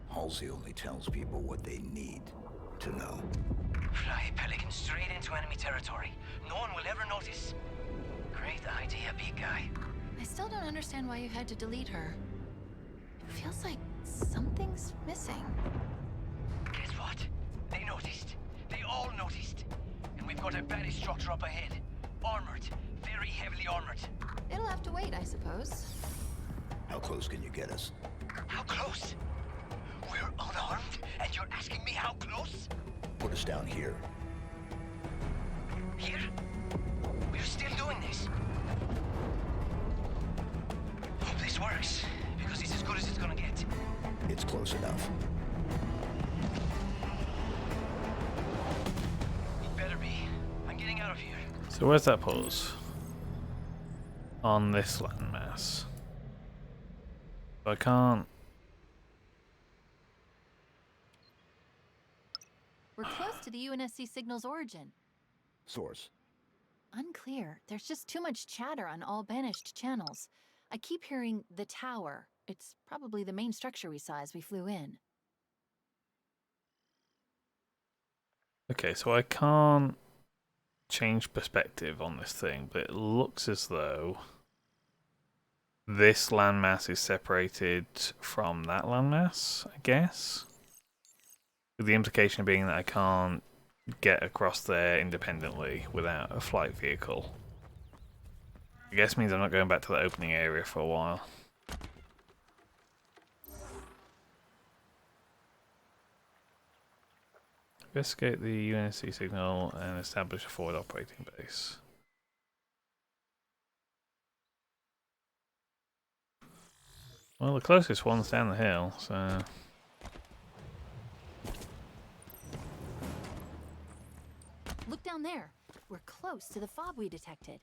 Halsey only tells people what they need to know. Fly Pelican straight into enemy territory. No one will ever notice. Great idea, big guy. I still don't understand why you had to delete her. It feels like something's missing. Guess what? They noticed. They all noticed. And we've got a banished structure up ahead. Armored. Very heavily armored. It'll have to wait, I suppose. How close can you get us? How close? We're unarmed, and you're asking me how close? Put us down here. Here? We're still doing this. Hope this works, because it's as good as it's gonna get. It's close enough. It better be. I'm getting out of here. So where's that pause? On this landmass. I can't... We're close to the UNSC signal's origin. Source. Unclear. There's just too much chatter on all banished channels. I keep hearing the tower. It's probably the main structure we saw as we flew in. Okay, so I can't change perspective on this thing, but it looks as though this landmass is separated from that landmass, I guess. With the implication being that I can't get across there independently without a flight vehicle. I guess means I'm not going back to the opening area for a while. Investigate the UNSC signal and establish a forward operating base. Well, the closest one's down the hill, so... Look down there. We're close to the fob we detected.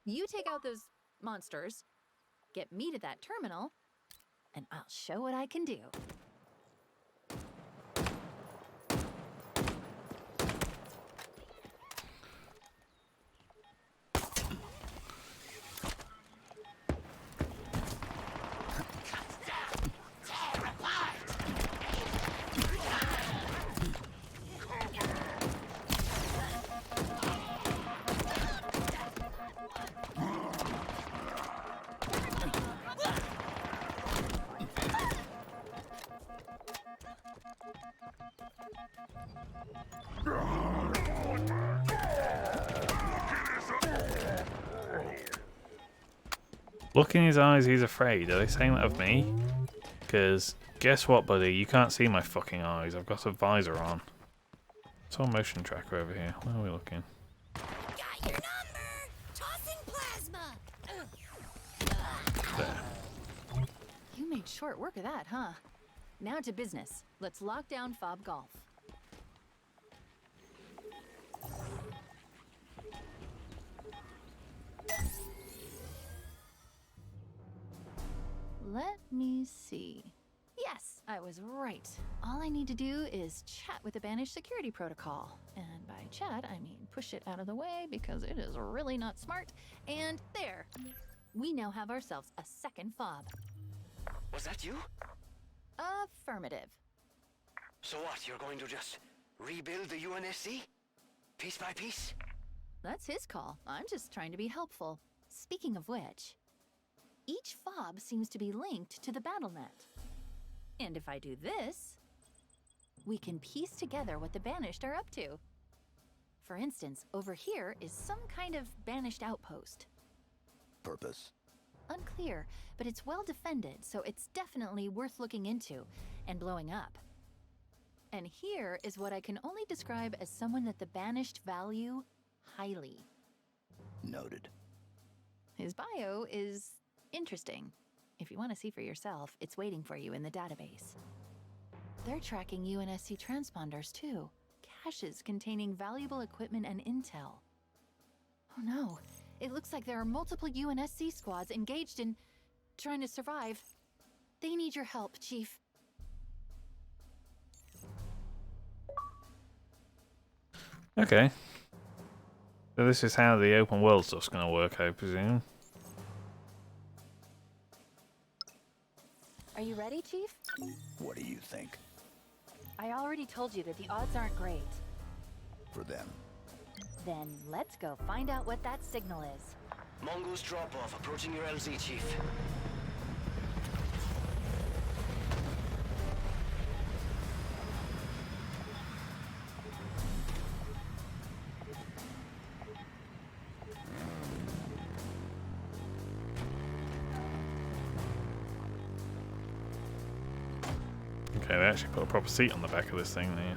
You take out those monsters, get me to that terminal, and I'll show what I can do. Look in his eyes, he's afraid. Are they saying that of me? Because guess what, buddy? You can't see my fucking eyes. I've got a visor on. It's our motion tracker over here. Where are we looking? Got your number! Tossing plasma! There. You made short work of that, huh? Now to business. Let's lock down Fob Golf. me see. Yes, I was right. All I need to do is chat with the banished security protocol. And by chat, I mean push it out of the way because it is really not smart. And there. We now have ourselves a second fob. Was that you? Affirmative. So what, you're going to just rebuild the UNSC? Piece by piece? That's his call. I'm just trying to be helpful. Speaking of which, each fob seems to be linked to the BattleNet. And if I do this, we can piece together what the Banished are up to. For instance, over here is some kind of Banished outpost. Purpose? Unclear, but it's well defended, so it's definitely worth looking into and blowing up. And here is what I can only describe as someone that the Banished value highly. Noted. His bio is interesting. If you want to see for yourself, it's waiting for you in the database. They're tracking UNSC transponders too. Caches containing valuable equipment and intel. Oh no, it looks like there are multiple UNSC squads engaged in trying to survive. They need your help, Chief. Okay. So this is how the open world stuff's going to work, I presume. Are you ready, Chief? What do you think? I already told you that the odds aren't great. For them. Then let's go find out what that signal is. Mongoose drop-off approaching your LZ, Chief. Okay, they actually put a proper seat on the back of this thing there.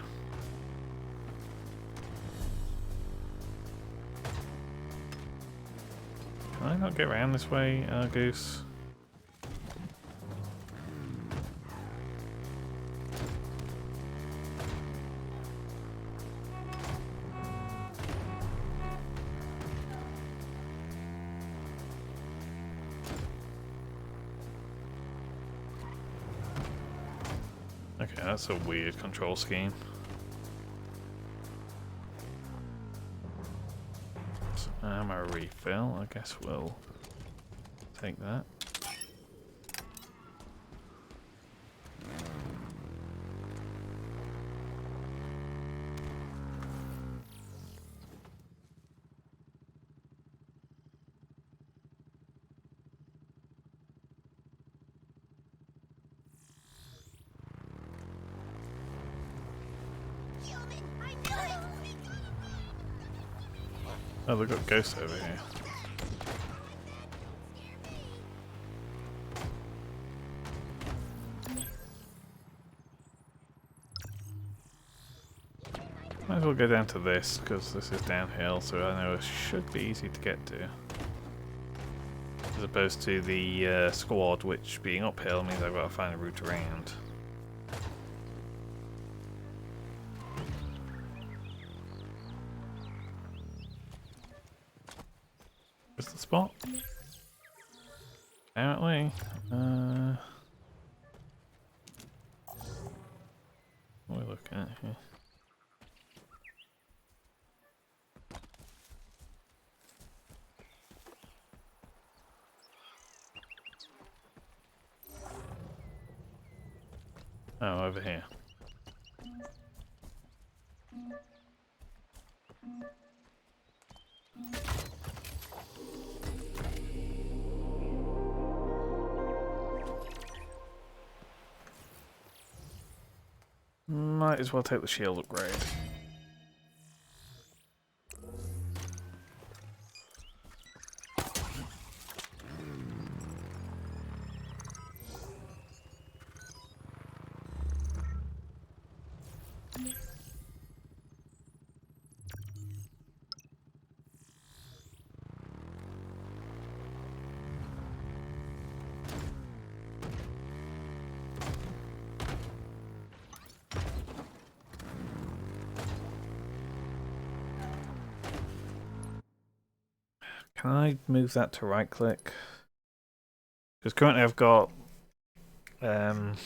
Can I not get around this way, Goose? Okay, that's a weird control scheme. Ammo refill, I guess we'll take that. Oh, they've got ghosts over here. Might as well go down to this, because this is downhill, so I know it should be easy to get to. As opposed to the squad, which being uphill means I've got to find a route around. Where's the spot? Apparently. What are we looking at here? Oh, over here. Might as well take the shield upgrade. Can I move that to right click? Because currently I've got Ascend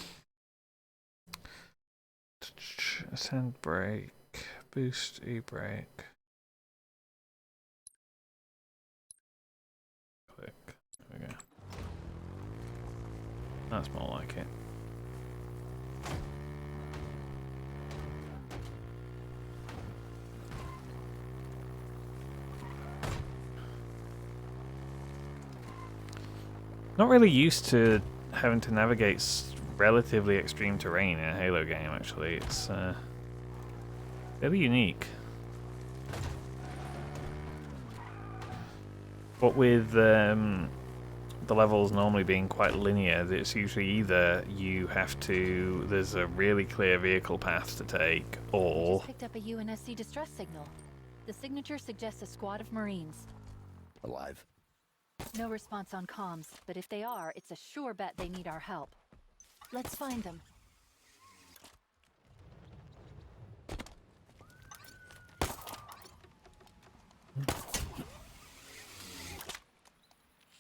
brake, boost e-brake. Click. There we go. That's more like it. Not really used to having to navigate relatively extreme terrain in a Halo game, actually. It's fairly unique. But with the levels normally being quite linear, it's usually either you have to, there's a really clear vehicle path to take, or... Just picked up a UNSC distress signal. The signature suggests a squad of Marines. Alive? No response on comms, but if they are, it's a sure bet they need our help. Let's find them.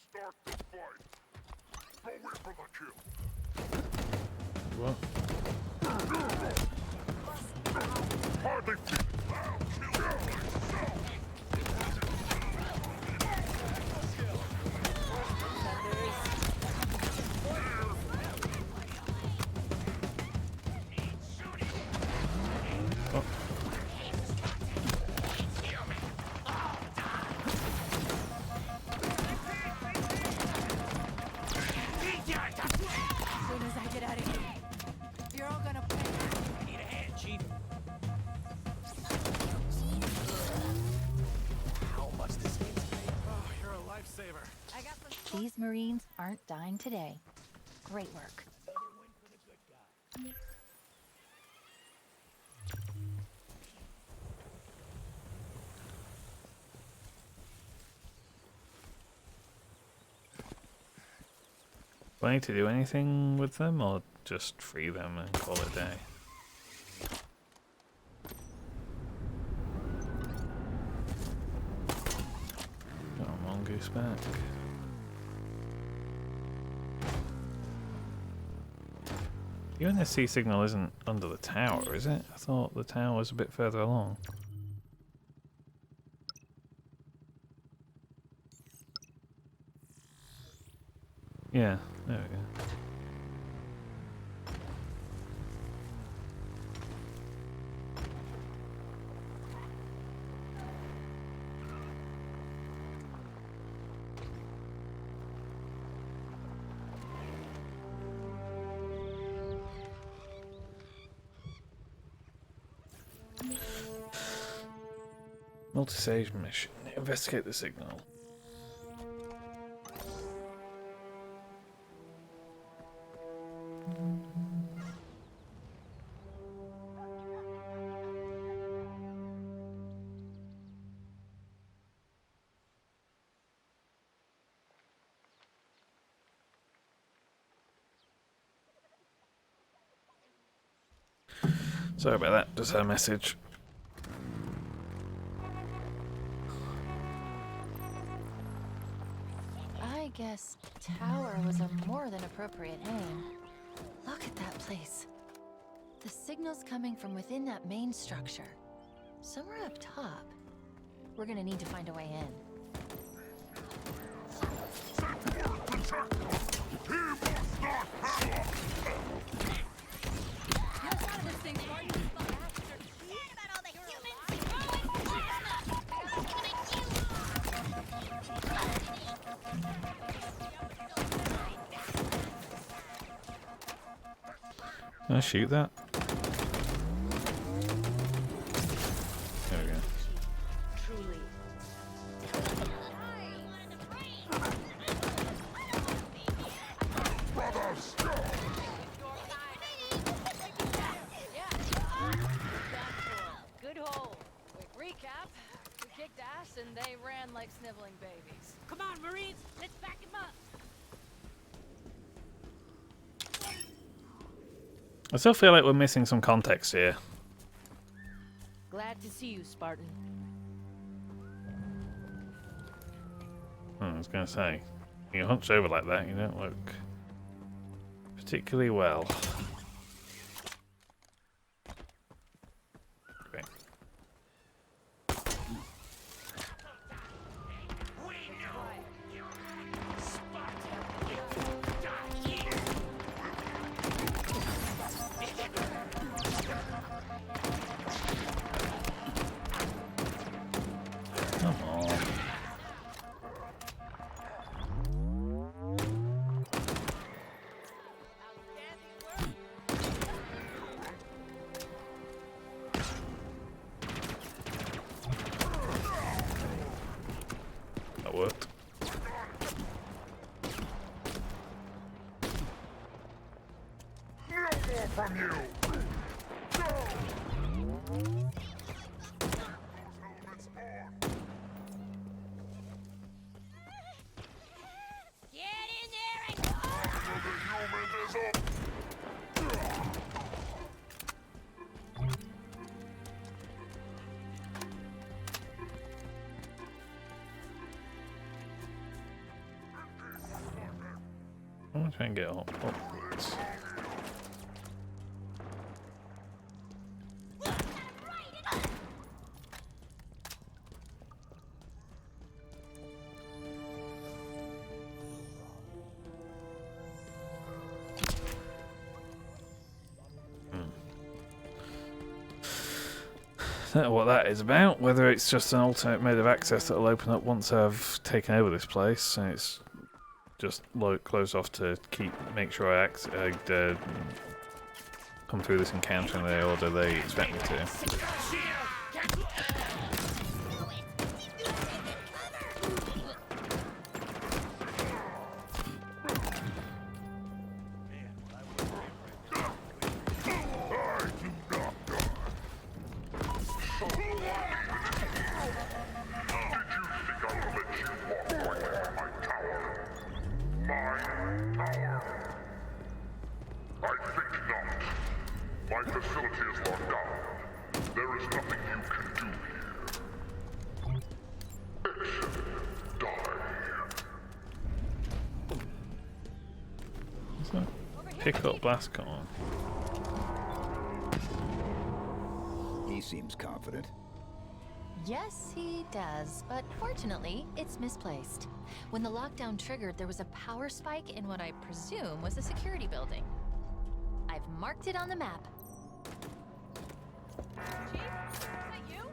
Start the fight. Go in for the kill. What? Hardly fit. I'll kill you myself. These Marines aren't dying today. Great work. Do I need to do anything with them, or just free them and call it a day? Got a mongoose back. The UNSC signal isn't under the tower, is it? I thought the tower was a bit further along. Yeah, there we go. Multi-stage mission. Investigate the signal. Sorry about that, just a message. I guess tower was a more than appropriate name. Look at that place. The signal's coming from within that main structure. Somewhere up top. We're gonna need to find a way in. Can I shoot that? There we go. Good hole. Quick recap. We kicked ass and they ran like sniveling babies. Come on, Marines, let's back him up. I still feel like we're missing some context here. Glad to see you, Spartan. I was going to say, you hunch over like that, you don't look particularly well. Okay. Come on. That worked. From you! Get in there and go! I'm gonna try and get up. Upwards. I don't know what that is about, whether it's just an alternate mode of access that'll open up once I've taken over this place, and it's just closed off to make sure I come through this encounter in the order they expect me to. My facility is locked down. There is nothing you can do here. Except die. What's that? Pick up Blastcon. He seems confident. Yes, he does, but fortunately, it's misplaced. When the lockdown triggered, there was a power spike in what I presume was a security building. I've marked it on the map. Chief, is that you?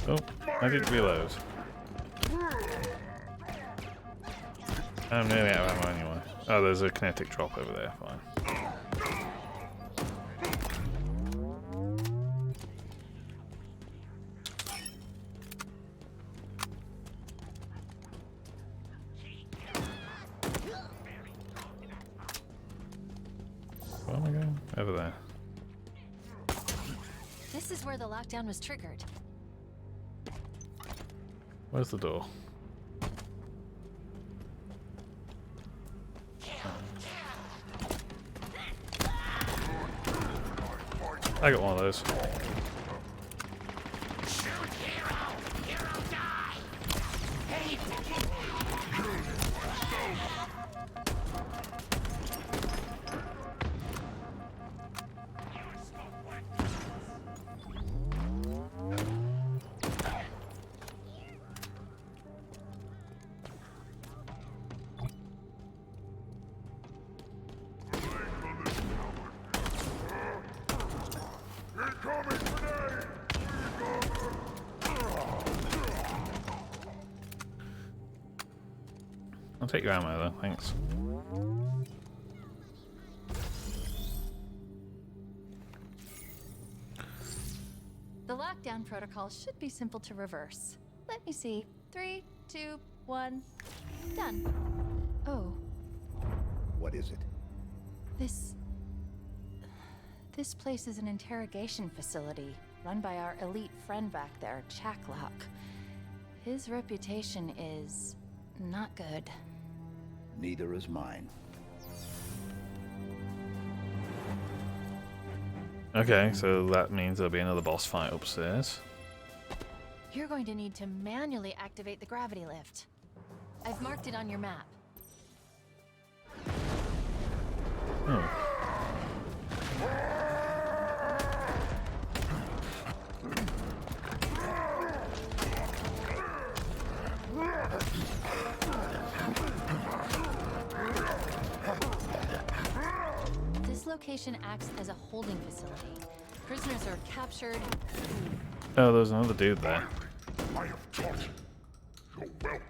Oh, I didn't reload. I'm nearly out of ammo anyway. Oh, there's a kinetic drop over there, fine. Where am I going? Over there. This is where the lockdown was triggered. Where's the door? I got one of those. I'll take your ammo though, thanks. The lockdown protocol should be simple to reverse. Let me see. 3, 2, 1. Done. Oh, What is it? This place is an interrogation facility run by our elite friend back there, Chaklock. His reputation is not good. Neither is mine. Okay, so that means there'll be another boss fight upstairs. You're going to need to manually activate the gravity lift. I've marked it on your map. Oh. This location acts as a holding facility. Prisoners are captured. Oh, there's another dude there. I have taught you. You're welcome.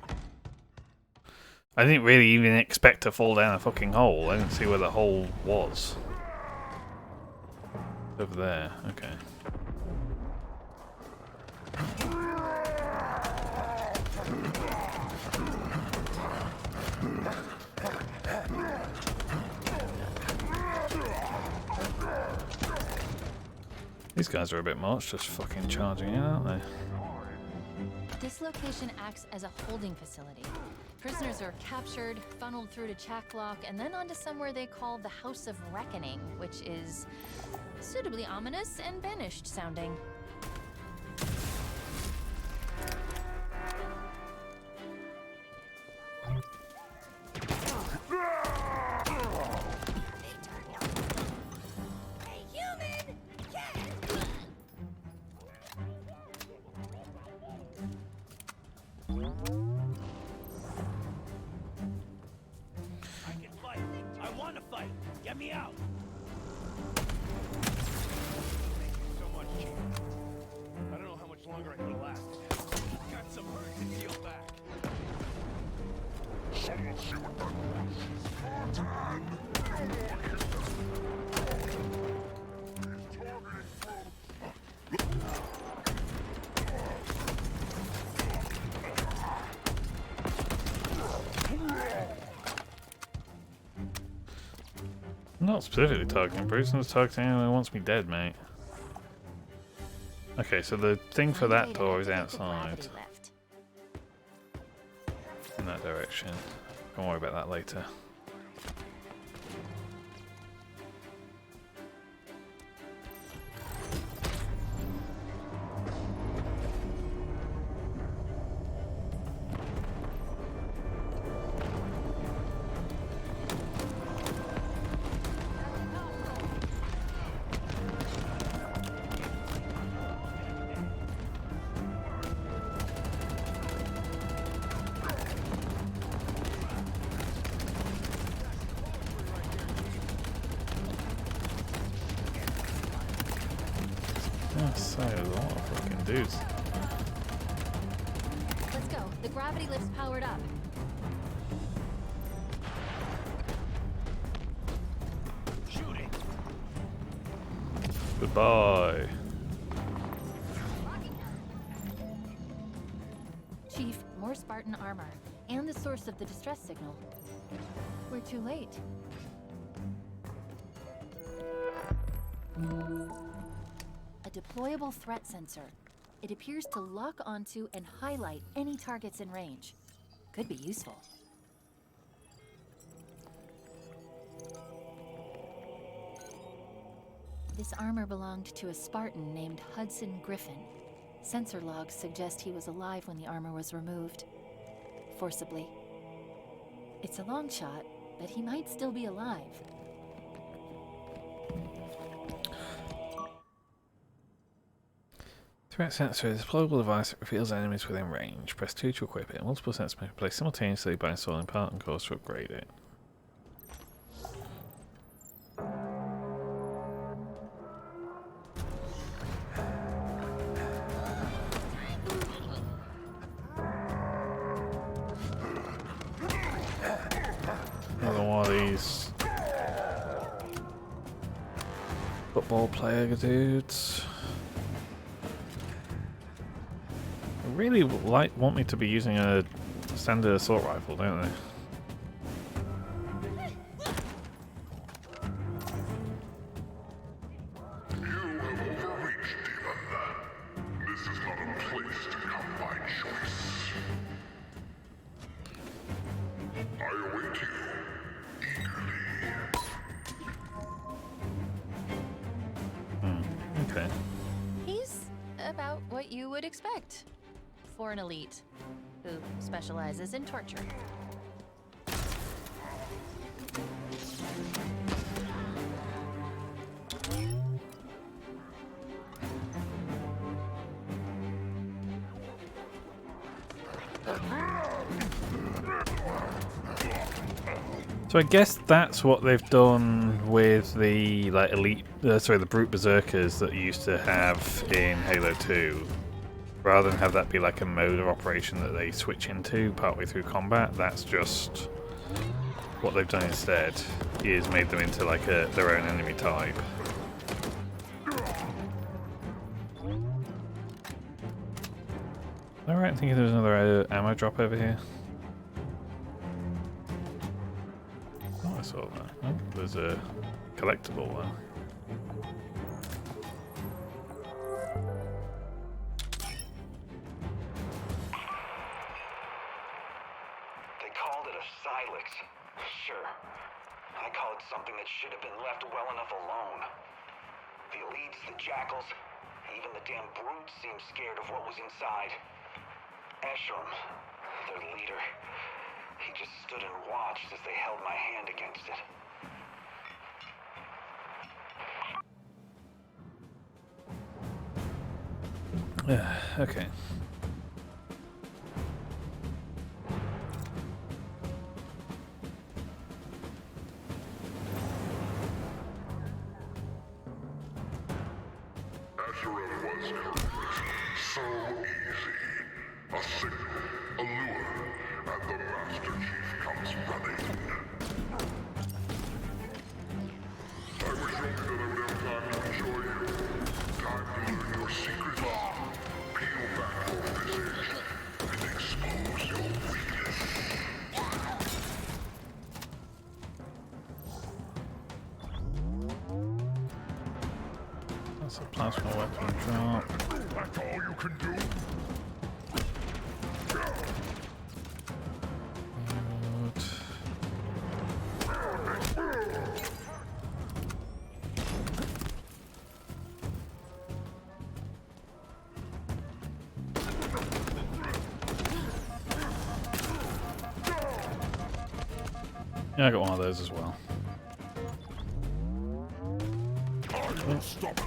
I didn't really even expect to fall down a fucking hole. I didn't see where the hole was. Over there, okay. These guys are a bit much, just fucking charging in, aren't they? This location acts as a holding facility. Prisoners are captured, funneled through to Chaklock, and then onto somewhere they call the House of Reckoning, which is suitably ominous and banished sounding. Not specifically targeting Bruce, I'm just targeting anyone who wants me dead, mate. Okay, so the thing for that door is outside. In that direction. Don't worry about that later. So there's a lot of fucking dudes. Let's go. The gravity lift's powered up. Shooting. Goodbye. Chief, more Spartan armor, and the source of the distress signal. We're too late. A deployable threat sensor. It appears to lock onto and highlight any targets in range. Could be useful. This armor belonged to a Spartan named Hudson Griffin. Sensor logs suggest he was alive when the armor was removed. Forcibly. It's a long shot, but he might still be alive. Threat sensor is a deployable device that reveals enemies within range. Press 2 to equip it. Multiple sensors may be placed simultaneously by installing part and cores to upgrade it. Another one of these football player dudes. Really want me to be using a standard assault rifle, don't they? You have overreached, demon. This is not a place to come by choice. I await you eagerly. what you would expect for an elite who specializes in torture. So I guess that's what they've done with the like elite, the brute berserkers that you used to have in Halo 2. Rather than have that be like a mode of operation that they switch into partway through combat, that's just what they've done instead. Is made them into like their own enemy type. Alright, I'm thinking there's another ammo drop over here. Oh, I saw that. Oh, there's a collectible one. They called it a Silex. Sure. I call it something that should have been left well enough alone. The elites, the jackals, even the damn brutes seemed scared of what was inside. Eshram, their leader, he just stood and watched as they held my hand against it. Okay. Asheron was correct. So easy. A signal, a lure, and the Master Chief comes running. I wish only that I would have time to enjoy you. Time to learn your secrets. Peel back your visage and expose your weakness. That's a plasma weapon drop. That's all you can do? Yeah, I got one of those as well. I will stop it.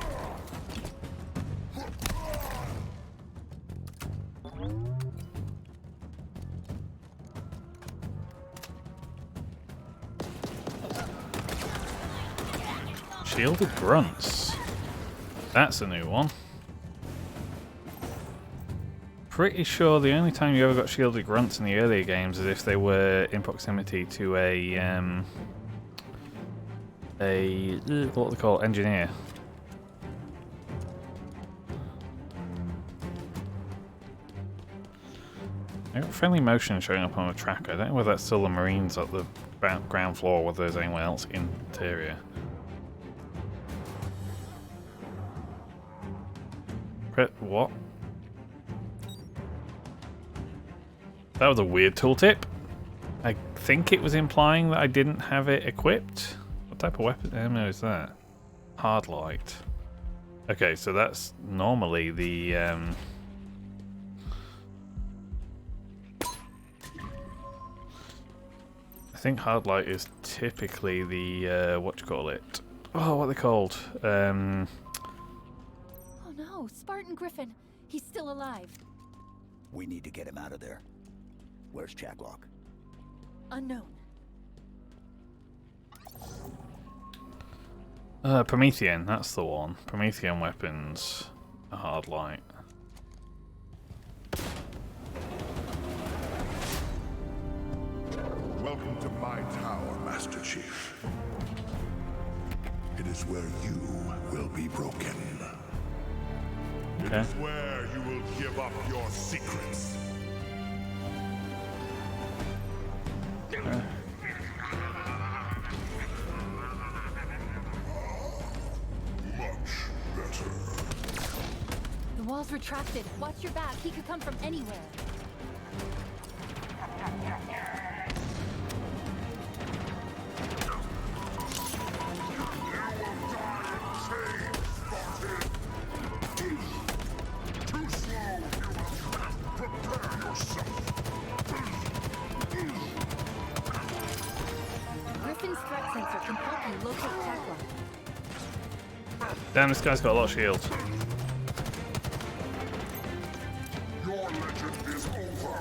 Shielded grunts. That's a new one. Pretty sure the only time you ever got shielded grunts in the earlier games is if they were in proximity to a what they call engineer. I got friendly motion showing up on a tracker. I don't know whether that's still the Marines at the ground floor or whether there's anyone else interior. What? That was a weird tooltip. I think it was implying that I didn't have it equipped. What type of weapon ammo is that? Hard light. Okay, so that's normally the I think hard light is typically the what you call it? Oh, what are they called? Oh no, Spartan Griffin. He's still alive. We need to get him out of there. Where's Chaklock? Unknown. Promethean, that's the one. Promethean weapons, a hard light. Welcome to my tower, Master Chief. It is where you will be broken. Okay. It is where you will give up your secrets. Much better. The wall's retracted. Watch your back. He could come from anywhere. Too slow. Machines threat sensor can help you locate Tekla. Damn, this guy's got a lot of shields. Your legend is over.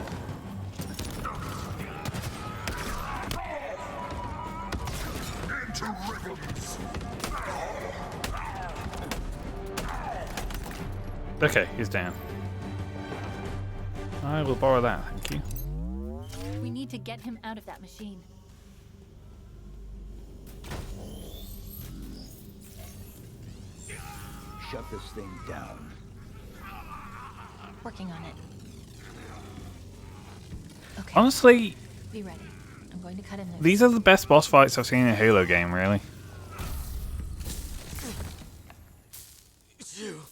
Into ribbons. Okay, he's down. I will borrow that, thank you. We need to get him out of that machine. Shut this thing down. Working on it. Okay, Honestly, be ready. I'm going to cut him loose. these are the best boss fights I've seen in a Halo game, really. It's you.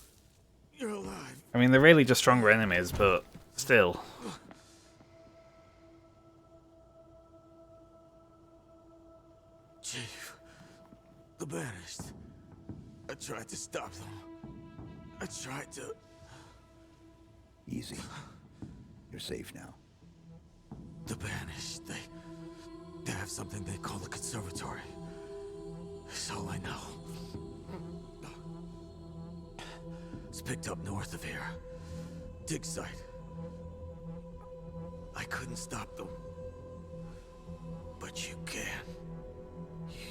You're alive. I mean, they're really just stronger enemies, but still. Chief. The Banished. I tried to stop them. I tried to... Easy. You're safe now. The Banished, they have something they call the Conservatory. That's all I know. It's picked up north of here. Dig site. I couldn't stop them. But you can.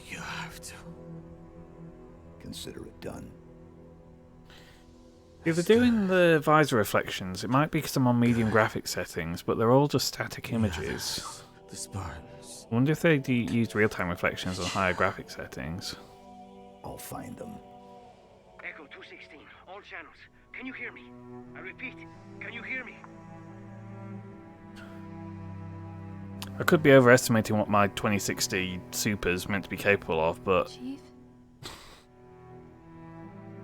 You have to. Consider it done. If they're doing the visor reflections, it might be because I'm on medium graphic settings, but they're all just static images. The Spartans. I wonder if they used real-time reflections on higher graphic settings. I'll find them. Echo 216, all channels. Can you hear me? I repeat, can you hear me? I could be overestimating what my 2060 Super's meant to be capable of, but Chief?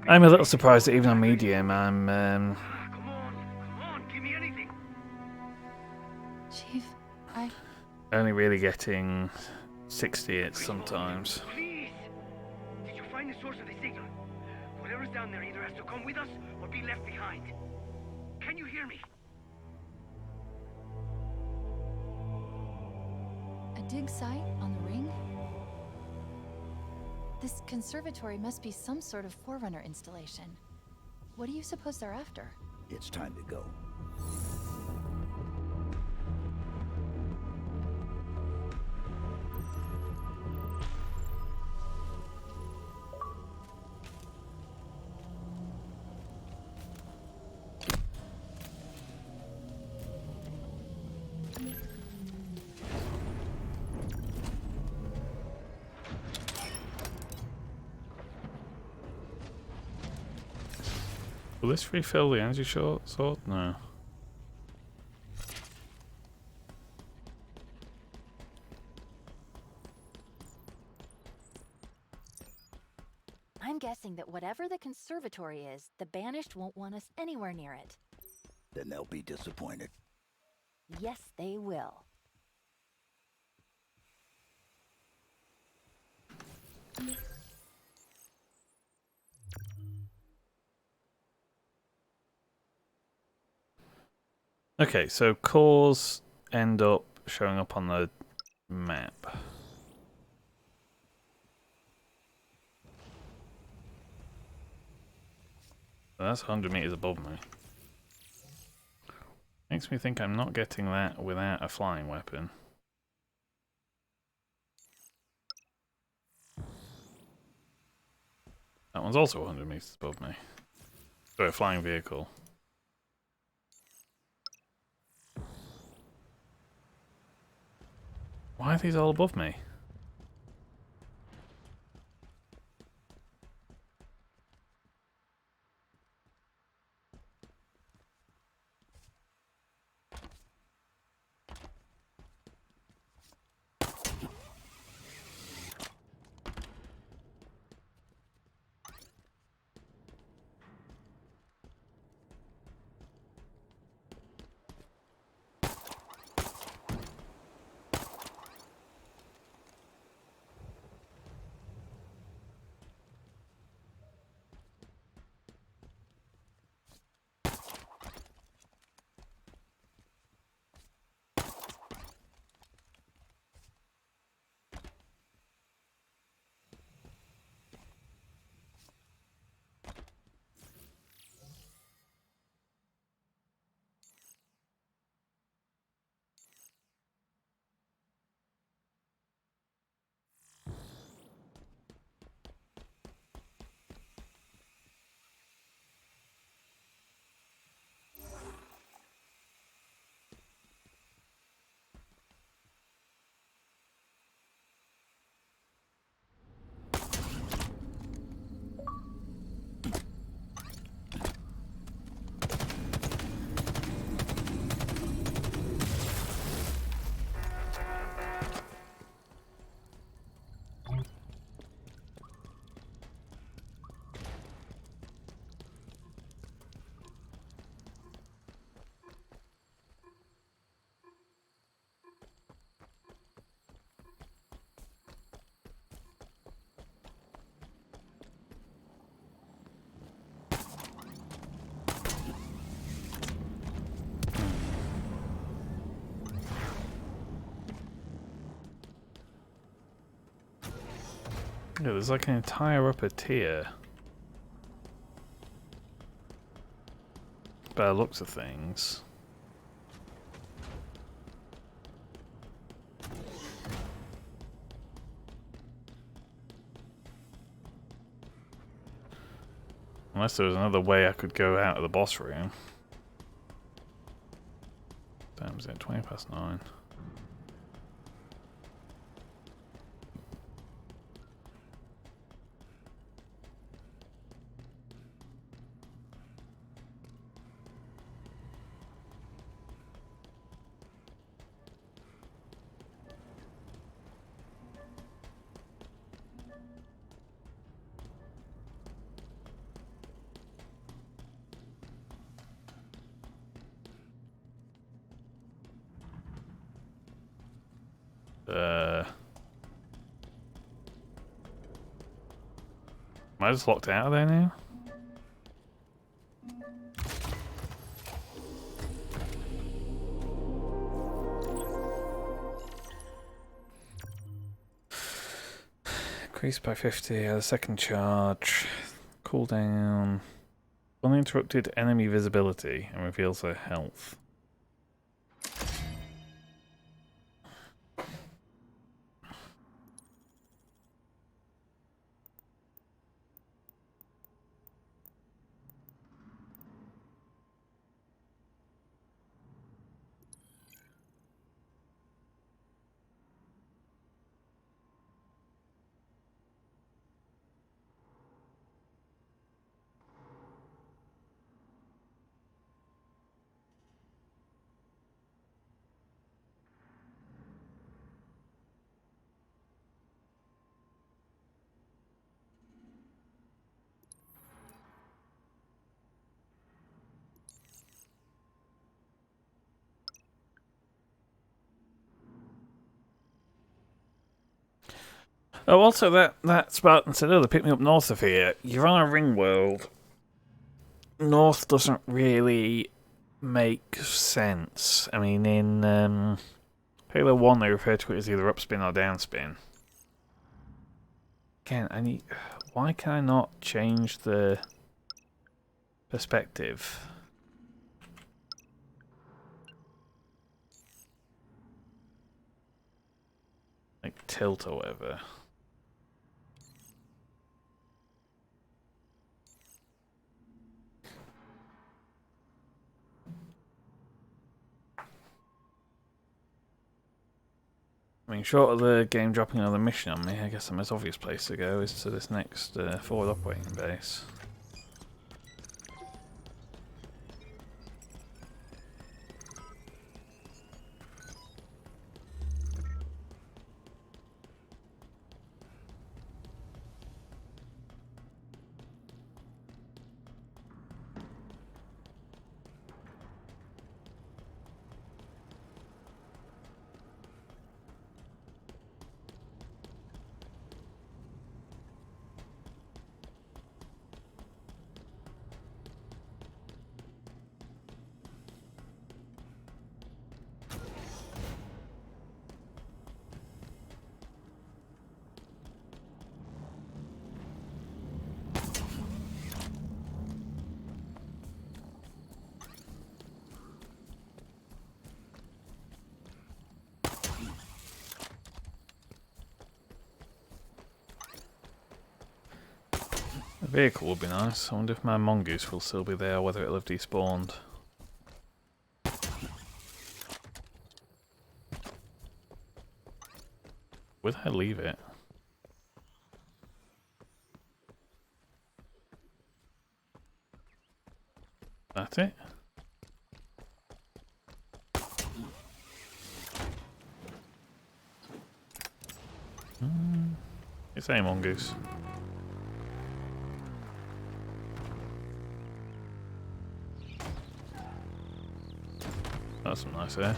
I'm a little surprised that even on medium, I'm Come on, give me anything. Chief, I... only really getting 60 it sometimes. Please! Did you find the source of the signal? Whatever's down there either has to come with us or be left behind. Can you hear me? A dig site on the ring? This conservatory must be some sort of Forerunner installation. What do you suppose they're after? It's time to go. Will this refill the energy sword? No. I'm guessing that whatever the conservatory is, the Banished won't want us anywhere near it. Then they'll be disappointed. Yes, they will. Okay, so cores end up showing up on the map. That's 100 meters above me. Makes me think I'm not getting that without a flying weapon. That one's also 100 meters above me. So a flying vehicle. Why are these all above me? Yeah, there's like an entire upper tier. By the looks of things. Unless there was another way I could go out of the boss room. Time's at 20 past 9. Am I just locked out of there now? Increased by 50, a second charge. Cooldown. Uninterrupted enemy visibility and reveals their health. Oh, also that Spartan said, oh, they picked me up north of here. You're on a ring world. North doesn't really make sense. I mean, in Halo 1, they refer to it as either upspin or downspin. Again, why can I not change the perspective? Like tilt or whatever. I mean, short of the game dropping another mission on me, I guess the most obvious place to go is to this next forward operating base. A vehicle would be nice. I wonder if my mongoose will still be there or whether it'll have despawned. Where did I leave it? That it? It's a mongoose. That's some nice air.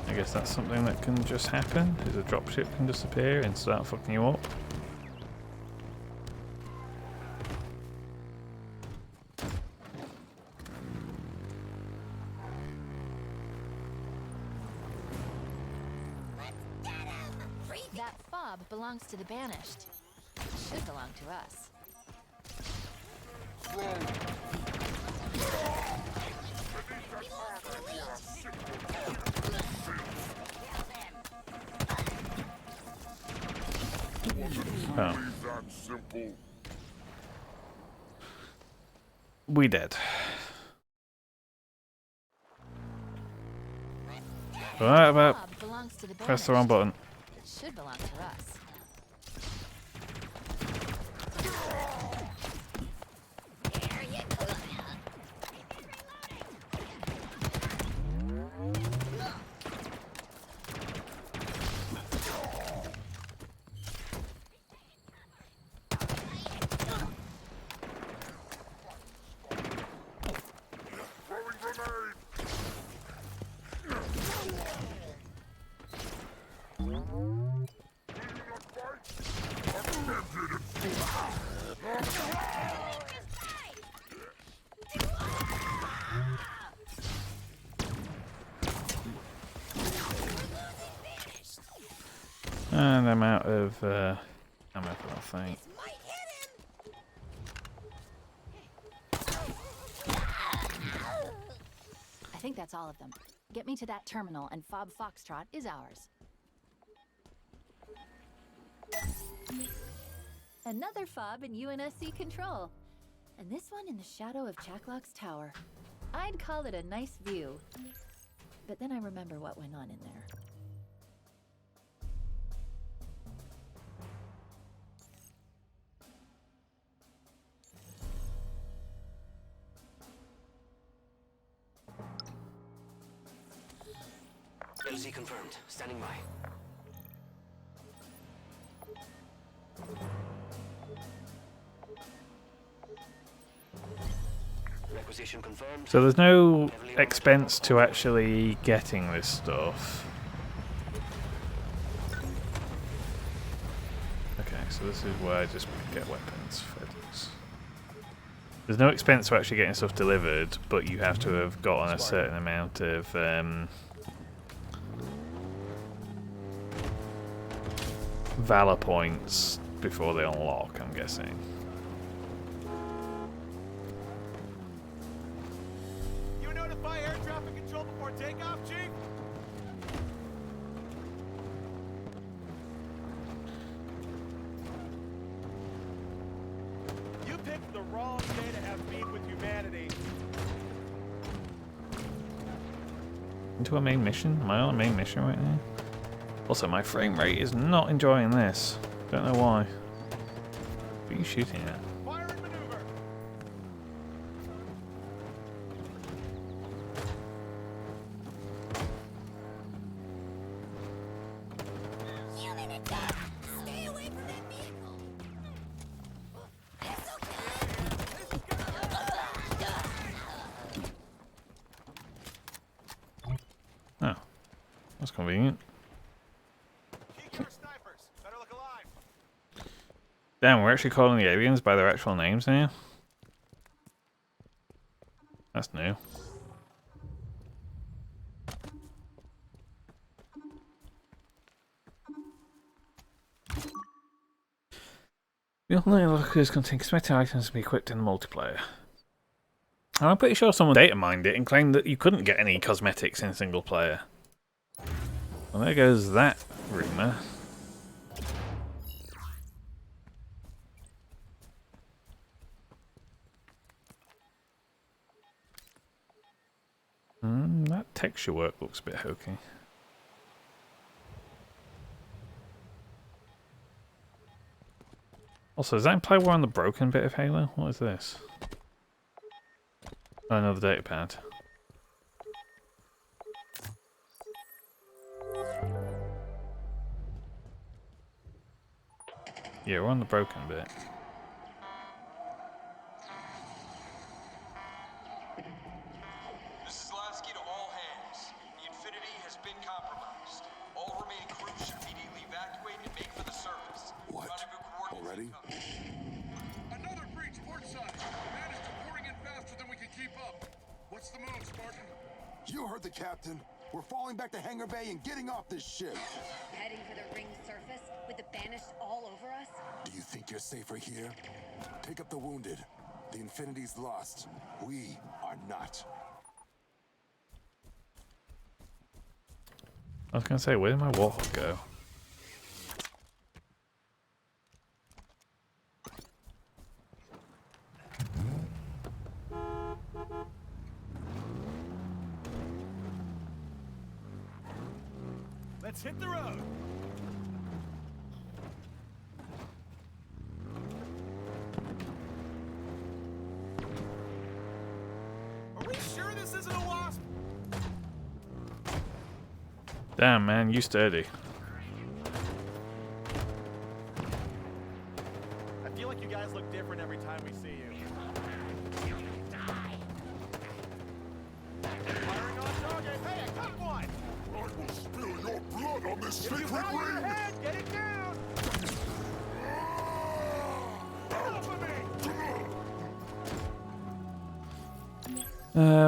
I guess that's something that can just happen, is a dropship can disappear and start fucking you up. That fob belongs to the Banished. It should belong to us. Oh. We dead. Right about. Fob belongs to the Press the wrong Banished. button. It should belong to us. And I'm out of ammo for that thing. I think that's all of them. Get me to that terminal and Fob Foxtrot is ours. Another fob in UNSC control. And this one in the shadow of Chaklock's tower. I'd call it a nice view. But then I remember what went on in there. LZ confirmed. Standing by. Requisition confirmed. So there's no expense to actually getting this stuff. Okay, so this is where I just get weapons feathers. There's no expense to actually getting stuff delivered, but you have to have gotten a certain amount of Valor points before they unlock, I'm guessing. You notify air traffic control before takeoff, Chief? You picked the wrong day to have beef with humanity. Into a main mission? Am I on a main mission right now? Also, my frame rate is not enjoying this. Don't know why. What are you shooting at? Fire and maneuver. Stay away from that vehicle. Oh. That's convenient. Keep your snipers. Better look alive. Damn, we're actually calling the aliens by their actual names now? That's new. The online lockers contain cosmetic items to be equipped in the multiplayer. And I'm pretty sure someone data mined it and claimed that you couldn't get any cosmetics in single player. Well, there goes that rumour. That texture work looks a bit hokey. Also, does that imply we're on the broken bit of Halo? What is this? Oh, another data pad. Yeah, we're on the broken bit. This is Lasky to all hands. The Infinity has been compromised. the move, Spartan. You heard the captain. We're falling back to Hangar Bay and getting off this ship. Heading for the ring's surface with the banished all over us? Do you think you're safer here? Pick up the wounded. The Infinity's lost. We are not. I was going to say, where did my warthog go? Let's hit the road. Are we sure this isn't a wasp? Damn, man, you sturdy. I feel like you guys look different every time we see you. Firing on target. Hey, I got one! I will spill your blood on this If you sacred bow your ring! head, get it down! Off of me!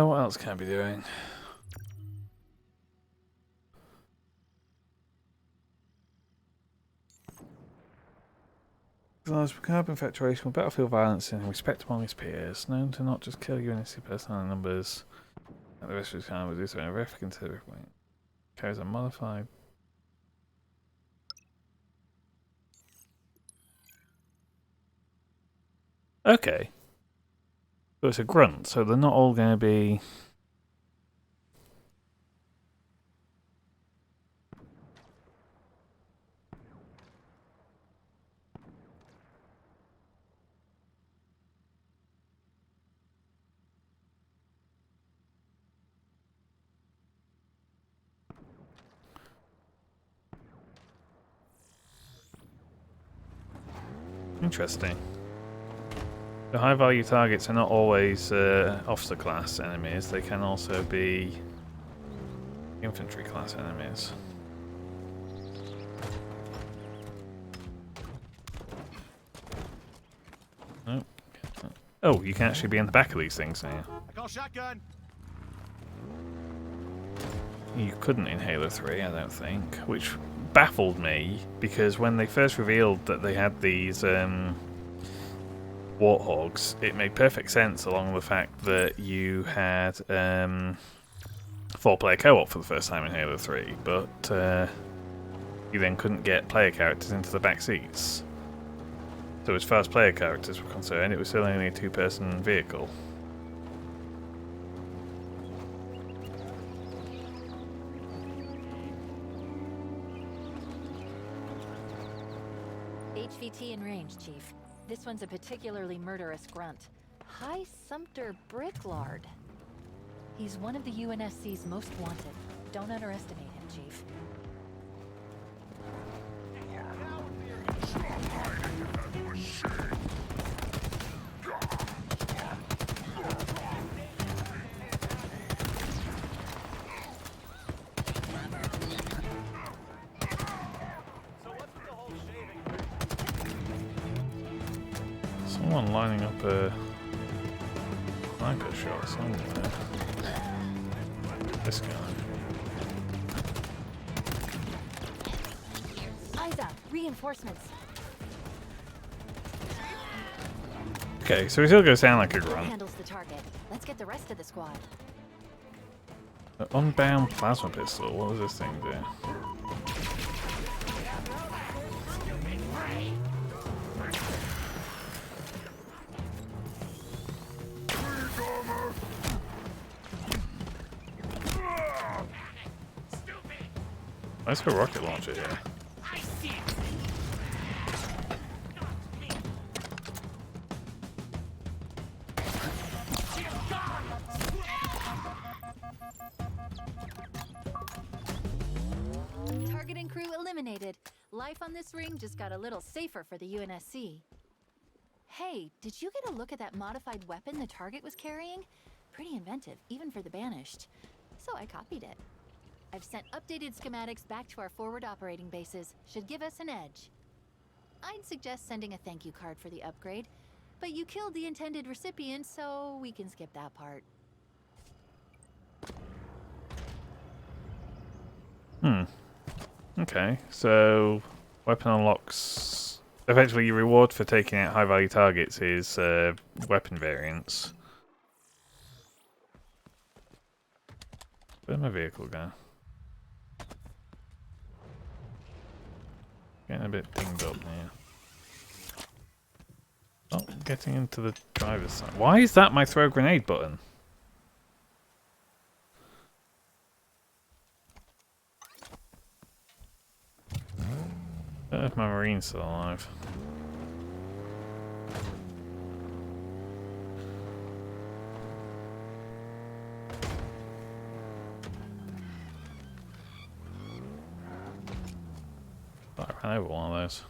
What else can I be doing? With carbon infatuation with battlefield violence and respect among his peers, known to not just kill UNSC personnel in numbers, and the rest of his kind will do so in a very considerate way. Carries a modified. Okay. So it's a grunt, so they're not all going to be. Interesting. The high value targets are not always officer class enemies, they can also be infantry class enemies. Oh. Oh, you can actually be in the back of these things now. I call shotgun. You couldn't in Halo 3, I don't think, which baffled me because when they first revealed that they had these warthogs, it made perfect sense along the fact that you had 4-player co-op for the first time in Halo 3, but you then couldn't get player characters into the back seats. So as far as player characters were concerned, it was still only a 2-person vehicle. HVT in range, Chief. This one's a particularly murderous grunt. High Sumpter Bricklard. He's one of the UNSC's most wanted. Don't underestimate him, Chief. Someone lining up a sniper shot somewhere. This guy. Eyes up! Reinforcements! Okay, so he's still gonna sound like a grunt. Handles the target. Let's get the rest of the squad. An unbound plasma pistol. What does this thing do? Let's go rocket launcher here. Target and crew eliminated. Life on this ring just got a little safer for the UNSC. Hey, did you get a look at that modified weapon the target was carrying? Pretty inventive, even for the banished. So I copied it. I've sent updated schematics back to our forward operating bases. Should give us an edge. I'd suggest sending a thank you card for the upgrade, but you killed the intended recipient, so we can skip that part. Okay, so weapon unlocks. Effectively, your reward for taking out high value targets is weapon variants. Where'd my vehicle go? Getting a bit dinged up now. Oh, getting into the driver's side. Why is that my throw grenade button? I don't know if my marine's still alive. Thought I ran over one of those.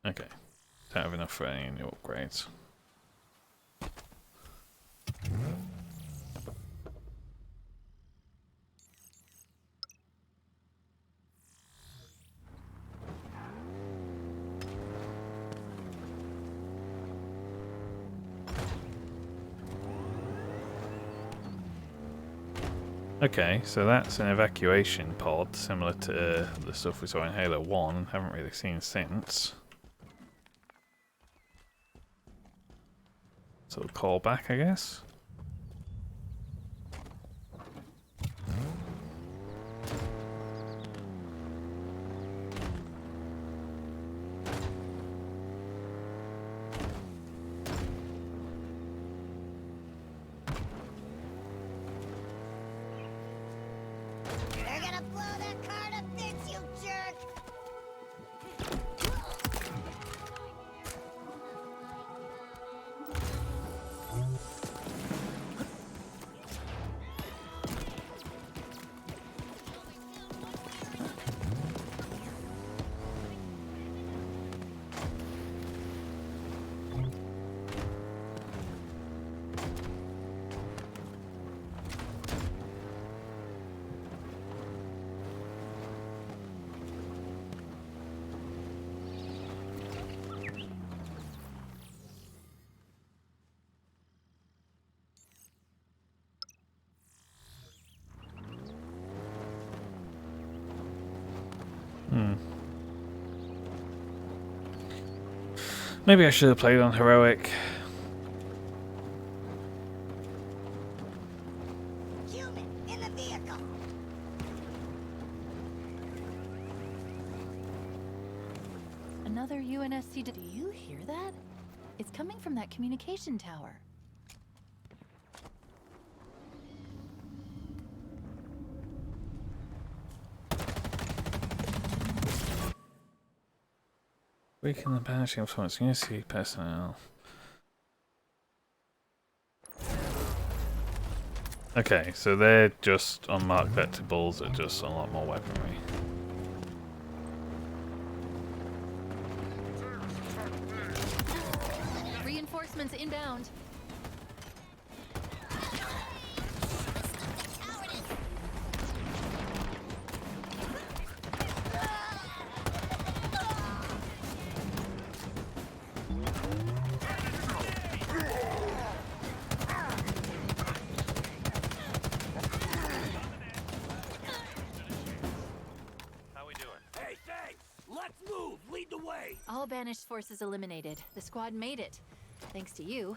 Okay. Don't have enough for any new upgrades. Okay, so that's an evacuation pod, similar to the stuff we saw in Halo 1 and haven't really seen since. So call back, I guess. They're gonna blow that car to bits, you jerk! Maybe I should have played on heroic. Human in the vehicle! Another UNSC. Do you hear that? It's coming from that communication tower. Weaken the banishing influence. You see personnel. Okay, so they're just unmarked vectables that just unlock more weaponry. Reinforcements inbound. All banished forces eliminated. The squad made it. Thanks to you.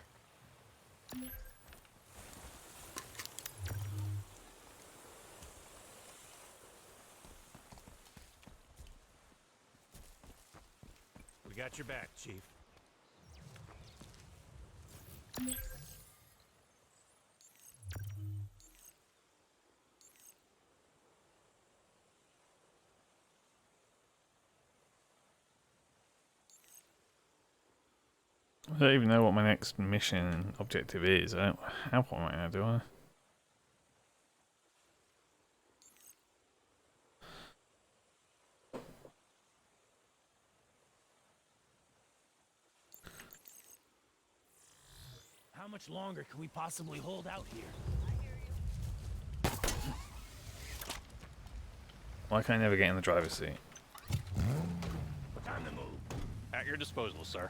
We got your back, Chief. I don't even know what my next mission objective is. I don't have one right now, do I? How much longer can we possibly hold out here? Why can I never get in the driver's seat? Time to move. At your disposal, sir.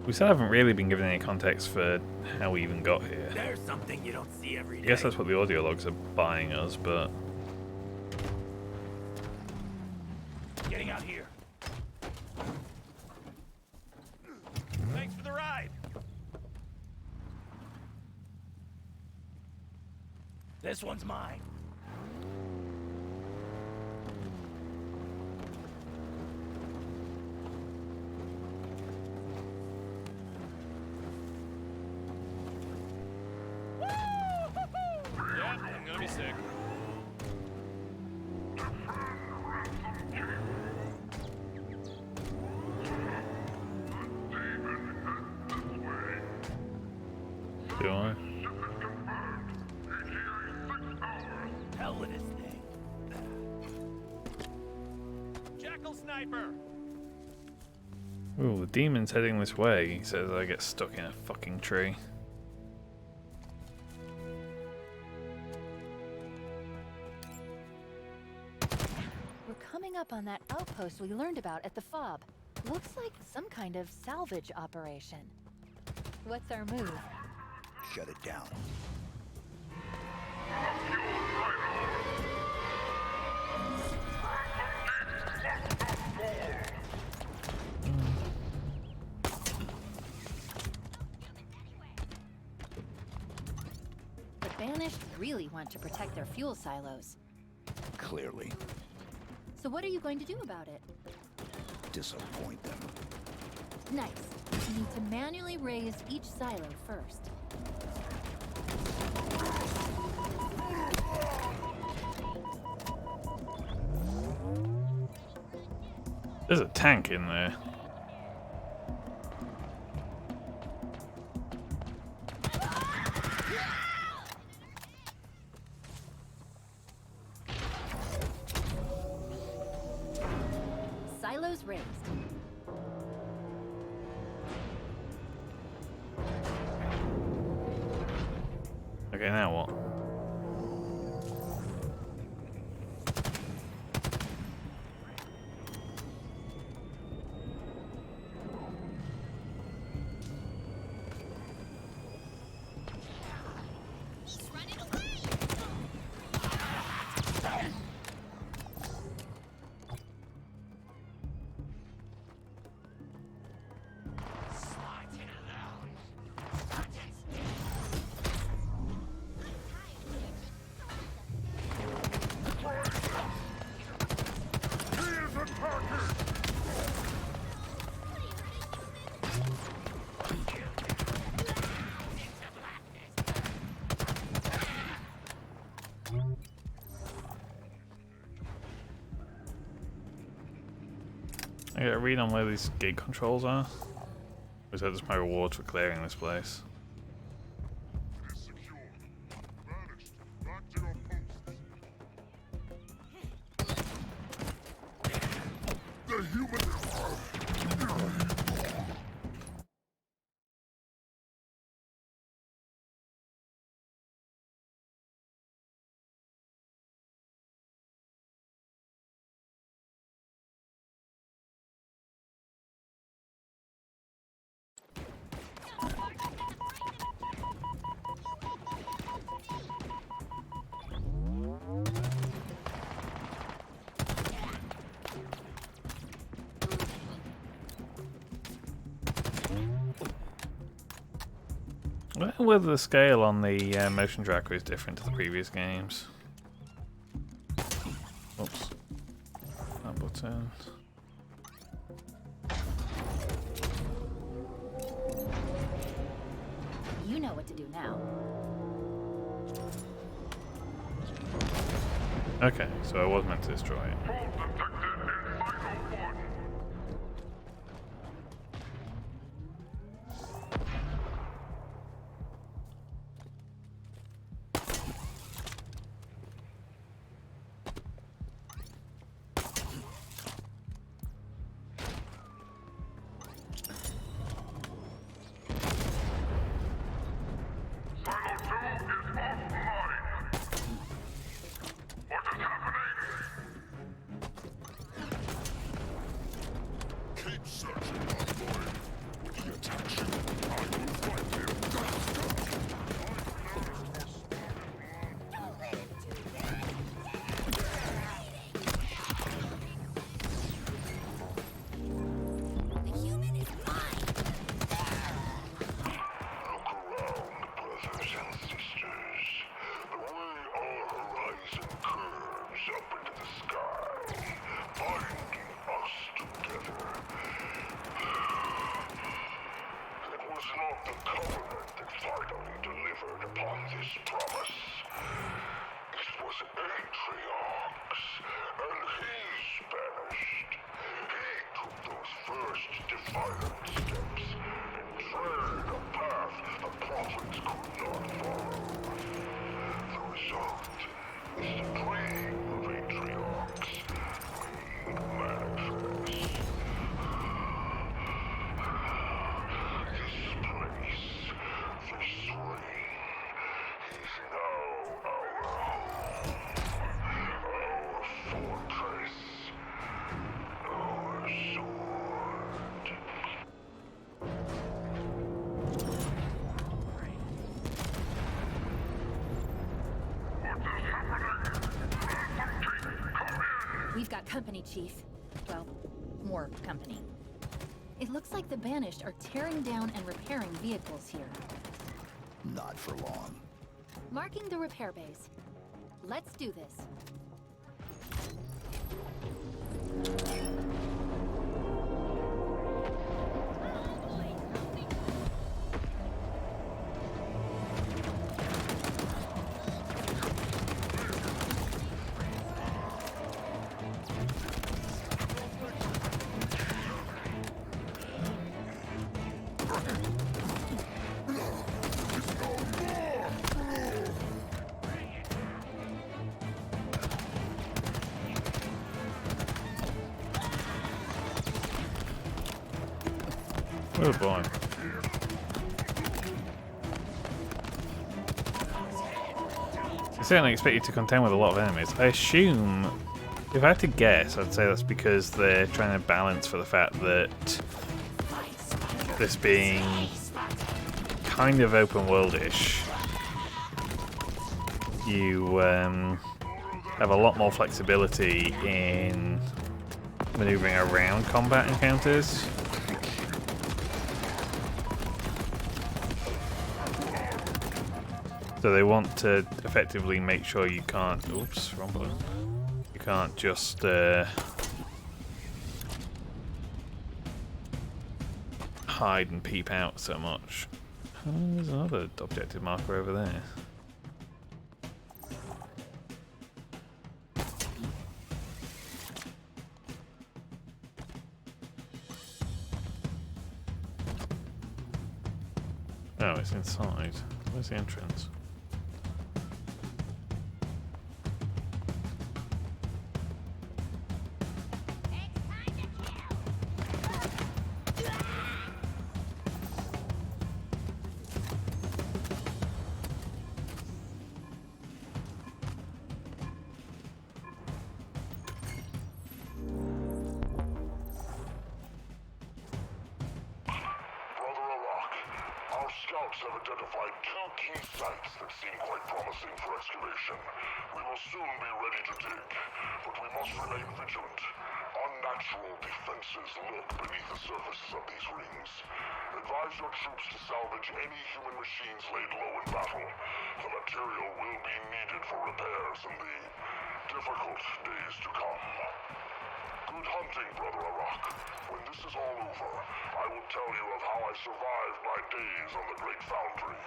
We still haven't really been given any context for how we even got here. There's something you don't see every day. I guess that's what the audio logs are buying us, but... Getting out here. Thanks for the ride. This one's mine. Yeah, I'm gonna be sick. Do I? Hell with this thing. Jackal sniper. Ooh, the demon's heading this way. He says I get stuck in a fucking tree. We're coming up on that outpost we learned about at the FOB. Looks like some kind of salvage operation. What's our move? Shut it down. The Banished really want to protect their fuel silos. Clearly. So what are you going to do about it? Disappoint them. Nice. You need to manually raise each silo first. There's a tank in there. Silos raised. Okay, now what? I gotta read on where these gate controls are. Or is that just my reward for clearing this place? It is secure. Banished. Back to your posts. The human... I wonder whether the scale on the motion tracker is different to the previous games. Oops. That button. You know what to do now. Okay, so I was meant to destroy it. Keep searching, boy. When he attacks you, I will fight him. Don't let him do that! The human is mine! Look around, brothers and sisters. The way our horizon curves up into the sky, binding us together. It was not the Covenant that finally delivered upon this promise. It was Atriox, and he's banished. He took those first defiant steps and tread a path the prophets could not follow. The result is the dream of Atriox made manifest. This place, this ring, is now our home, our fortress, our sword. We've got company, Chief. Well, more company. It looks like the Banished are tearing down and repairing vehicles here. Not for long. Marking the repair bays. Let's do this. Oh boy. I certainly expect you to contend with a lot of enemies. I assume, if I had to guess, I'd say that's because they're trying to balance for the fact that this being kind of open world-ish, you have a lot more flexibility in maneuvering around combat encounters. So they want to effectively make sure you can't... Oops, wrong button. You can't just... hide and peep out so much. Oh, there's another objective marker over there. Oh, it's inside. Where's the entrance? Scouts have identified 2 key sites that seem quite promising for excavation. We will soon be ready to dig, but we must remain vigilant. Unnatural defenses lurk beneath the surfaces of these rings. Advise your troops to salvage any human machines laid low in battle. The material will be needed for repairs in the difficult days to come. Good hunting, Brother Arak. When this is all over, I will tell you of how I survived my days on the Great Foundry.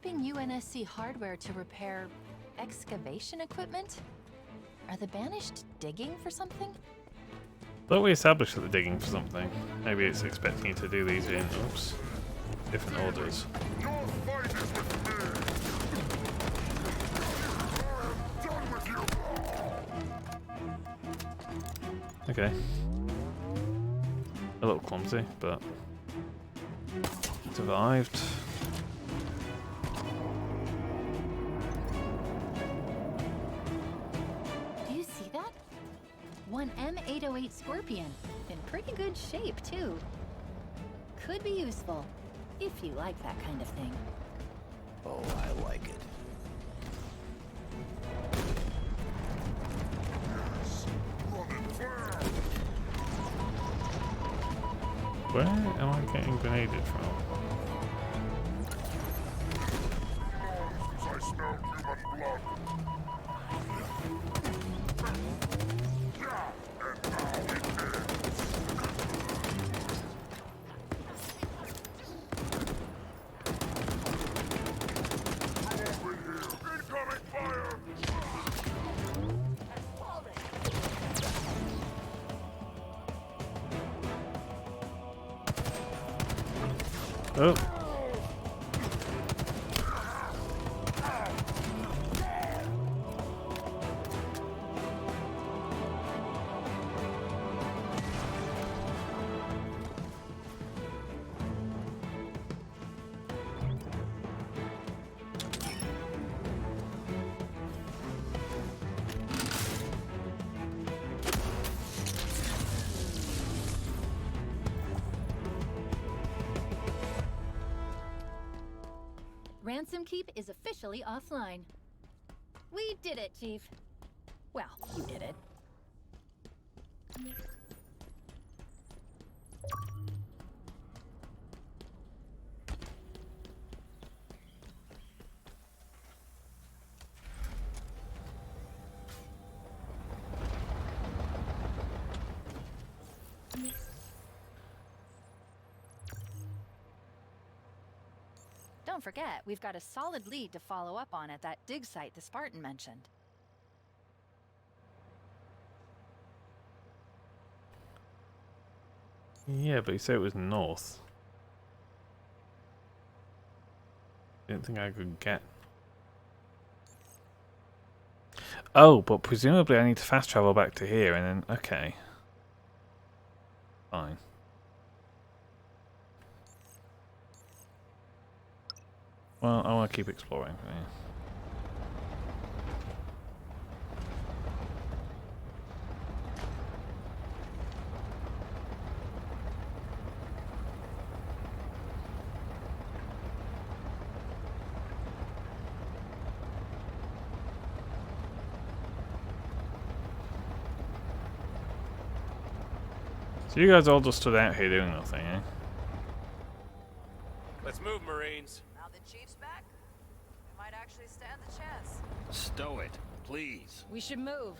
shipping UNSC hardware to repair excavation equipment? Are the Banished digging for something? Thought we established that they're digging for something. Maybe it's expecting you to do these in, oops, different orders. Okay. A little clumsy, but survived. Do you see that? One M808 Scorpion. In pretty good shape, too. Could be useful, if you like that kind of thing. Oh, I like it. Where am I getting grenaded from? I smell human blood. Oh. Ransom Keep is officially offline. We did it, Chief. Well, you did it. Don't forget, we've got a solid lead to follow up on at that dig site the Spartan mentioned. Yeah, but you said it was north. Didn't think I could get. Oh, but presumably I need to fast travel back to here and then. Okay. Fine. Well, I want to keep exploring. Yeah. So you guys all just stood out here doing nothing, eh? Let's move, Marines. Now the Chief's back, we might actually stand the chance. Stow it, please. We should move.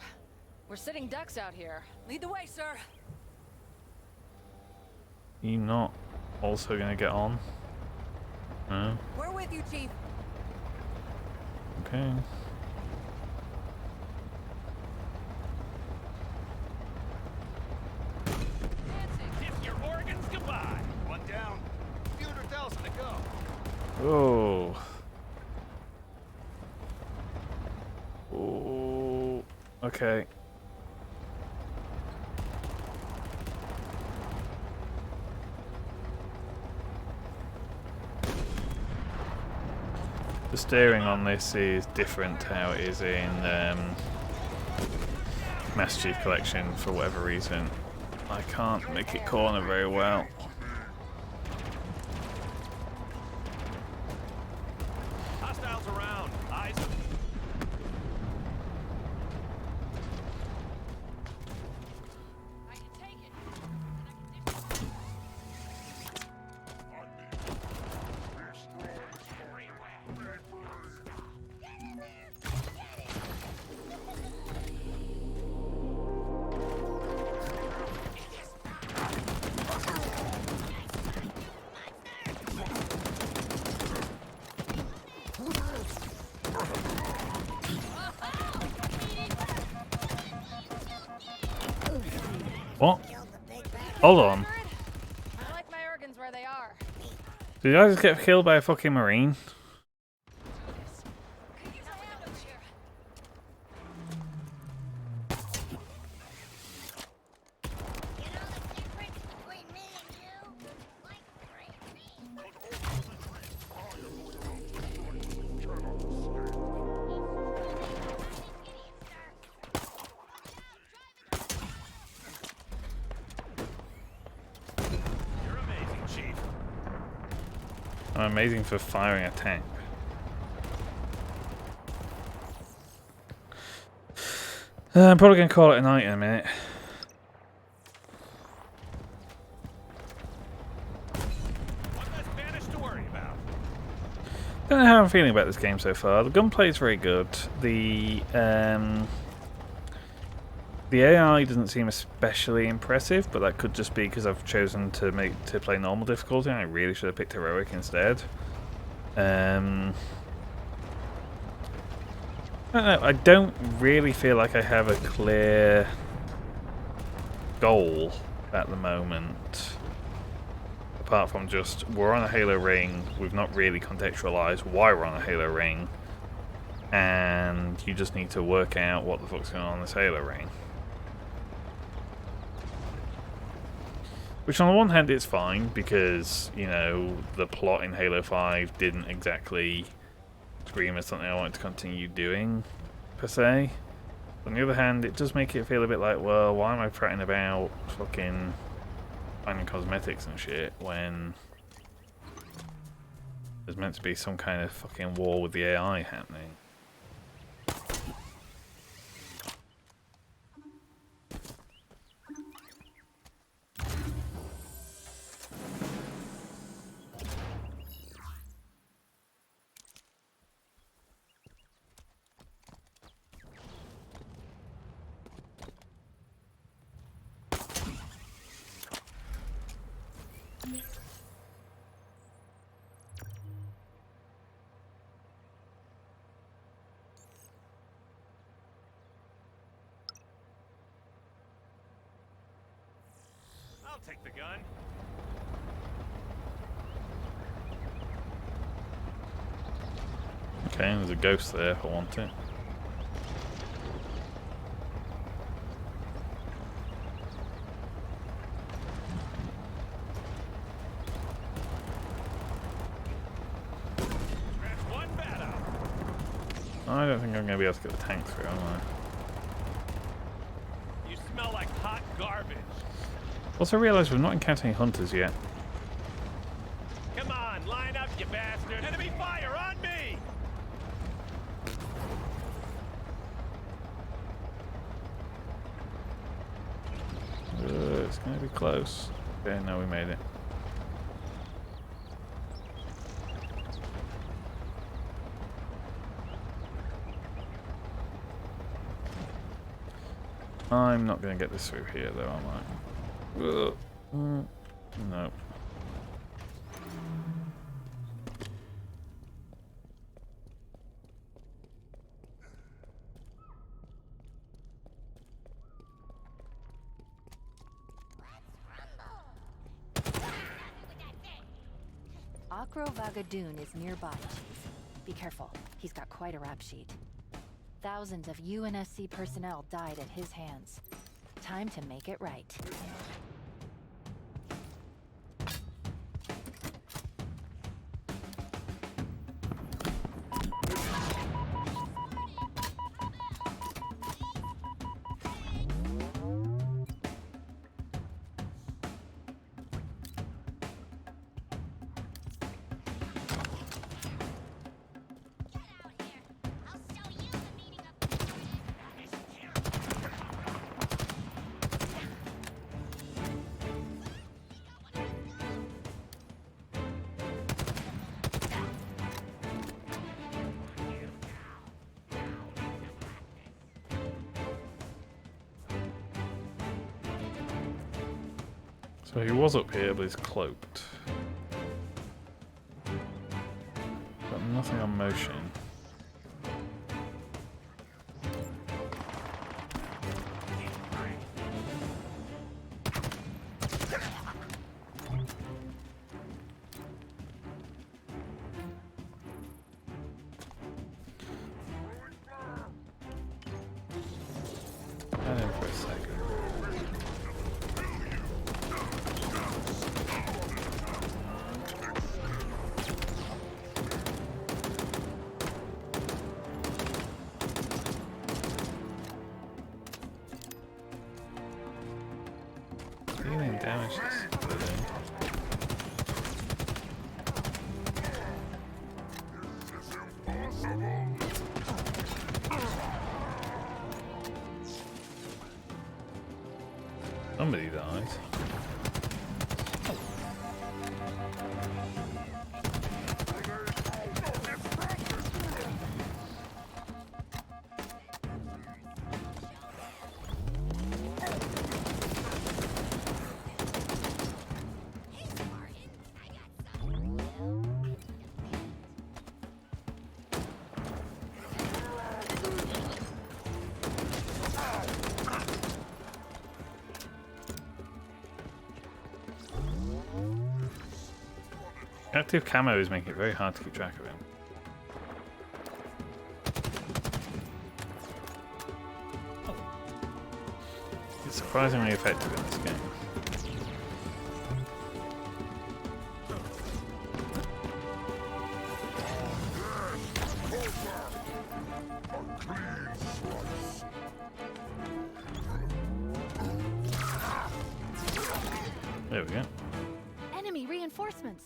We're sitting ducks out here. Lead the way, sir. You not also gonna get on? No? We're with you, Chief. Okay. Kiss your organs goodbye. One down. 200,000 to go. Oh. Oh. Okay. The steering on this is different to how it is in Master Chief Collection for whatever reason. I can't make it corner very well. Hostiles around. Eyes up. I can take it. Hold on. I like my organs where they are. Did I just get killed by a fucking marine? I'm amazing for firing a tank. I'm probably going to call it a night in a minute. One less Spanish to worry about. Don't know how I'm feeling about this game so far. The gunplay is very good. The AI doesn't seem especially impressive, but that could just be because I've chosen to play normal difficulty. And I really should have picked heroic instead. I don't know. I don't really feel like I have a clear goal at the moment. Apart from just, we're on a Halo ring, we've not really contextualized why we're on a Halo ring, and you just need to work out what the fuck's going on this Halo ring. Which on the one hand is fine, because, you know, the plot in Halo 5 didn't exactly scream as something I wanted to continue doing, per se. On the other hand, it does make it feel a bit like, well, why am I fretting about fucking finding cosmetics and shit when there's meant to be some kind of fucking war with the AI happening? I'll take the gun. Okay, there's a ghost there if I want it. I don't think I'm going to be able to get the tank through, am I? You smell like hot garbage. Also, I realise we've not encountered any hunters yet. Come on, line up, you bastard. Enemy fire on me! It's going to be close. Okay, no, we made it. I'm not going to get this through here, though, am I? No. Akro Vagadoon is nearby, Chief. Be careful. He's got quite a rap sheet. Thousands of UNSC personnel died at his hands. Time to make it right. So he was up here, but he's cloaked. Got nothing on motion. Dealing damage. Somebody died. Active camos make it very hard to keep track of him. It's surprisingly effective in this game. There we go. Enemy reinforcements.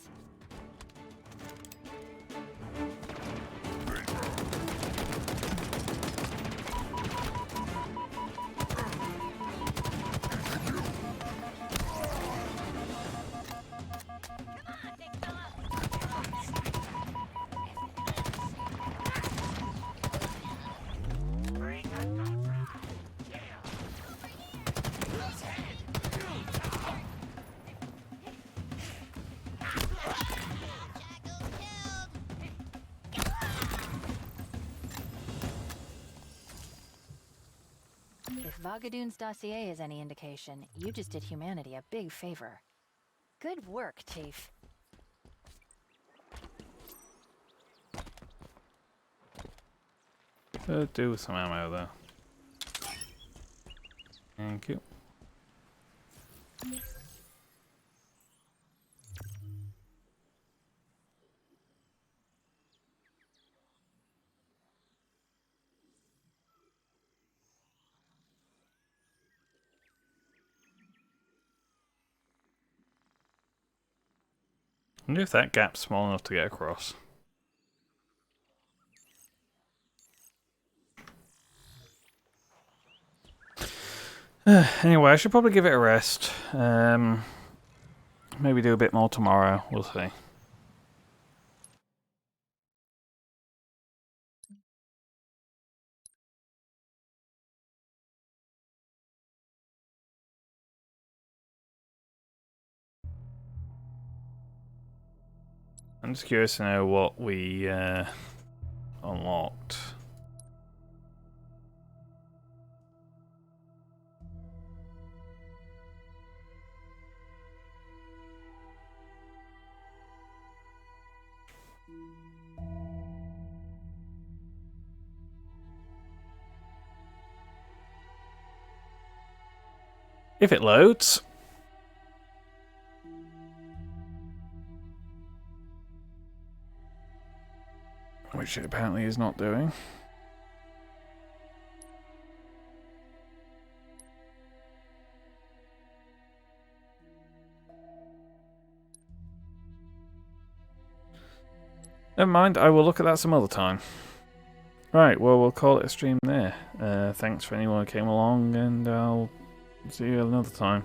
If Vagadoon's dossier is any indication, you just did humanity a big favor. Good work, Chief. Do with some ammo there. Thank you. I wonder if that gap's small enough to get across. Anyway, I should probably give it a rest. Maybe do a bit more tomorrow. We'll see. I'm just curious to know what we unlocked. If it loads. Which it apparently is not doing. Never mind, I will look at that some other time. Right, well, we'll call it a stream there. Thanks for anyone who came along, and I'll see you another time.